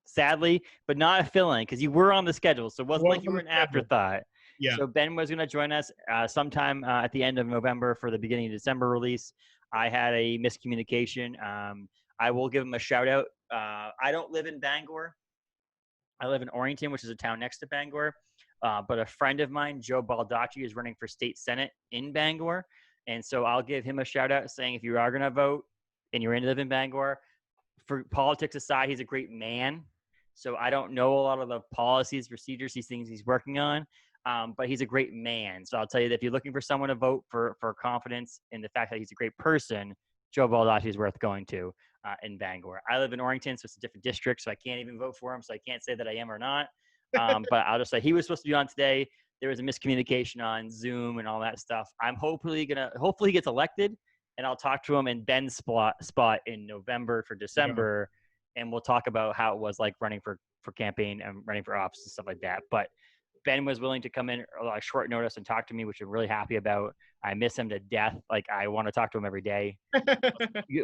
sadly, but not a fill-in because you were on the schedule. So it wasn't like you were an afterthought. Yeah. So Ben was going to join us sometime at the end of November for the beginning of December release. I had a miscommunication. I will give him a shout out. I don't live in Bangor. I live in Orrington, which is a town next to Bangor. But a friend of mine, Joe Baldacci, is running for state senate in Bangor. And so I'll give him a shout out saying, if you are going to vote and you're going to live in Bangor, for politics aside, he's a great man. So I don't know a lot of the policies, procedures, these things he's working on. But he's a great man. So I'll tell you that if you're looking for someone to vote for confidence in the fact that he's a great person, Joe Baldacci is worth going to in Bangor. I live in Orrington, so it's a different district, so I can't even vote for him. So I can't say that I am or not. But I'll just say he was supposed to be on today. There was a miscommunication on Zoom and all that stuff. I'm hopefully he gets elected, and I'll talk to him in Ben's spot in November for December, and we'll talk about how it was like running for campaign and running for office and stuff like that. But Ben was willing to come in at short notice and talk to me, which I'm really happy about. I miss him to death. Like, I want to talk to him every day.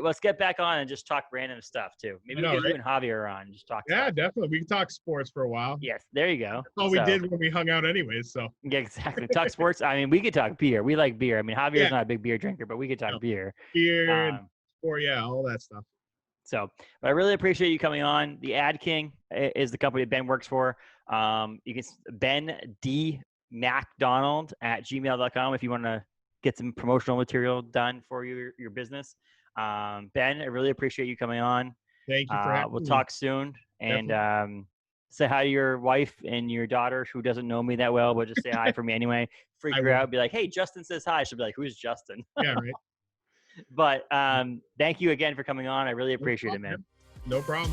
Let's get back on and just talk random stuff too. Maybe we get you and Javier on and just talk. Yeah, definitely. We can talk sports for a while. Yes, there you go. That's all we did when we hung out anyways. So yeah, exactly. Talk sports. I mean, we could talk beer. We like beer. I mean, Javier's not a big beer drinker, but we could talk beer. Beer and all that stuff. So, but I really appreciate you coming on. The Ad King is the company that Ben works for. You can Ben D MacDonald at gmail.com if you want to get some promotional material done for your business. Ben, I really appreciate you coming on. Thank you for having me. We'll talk soon. And say hi to your wife and your daughter, who doesn't know me that well, but just say hi for me anyway. Freak her out. Be like, hey, Justin says hi. She'll be like, who's Justin? Yeah, right. But thank you again for coming on. I really appreciate it, man. No problem.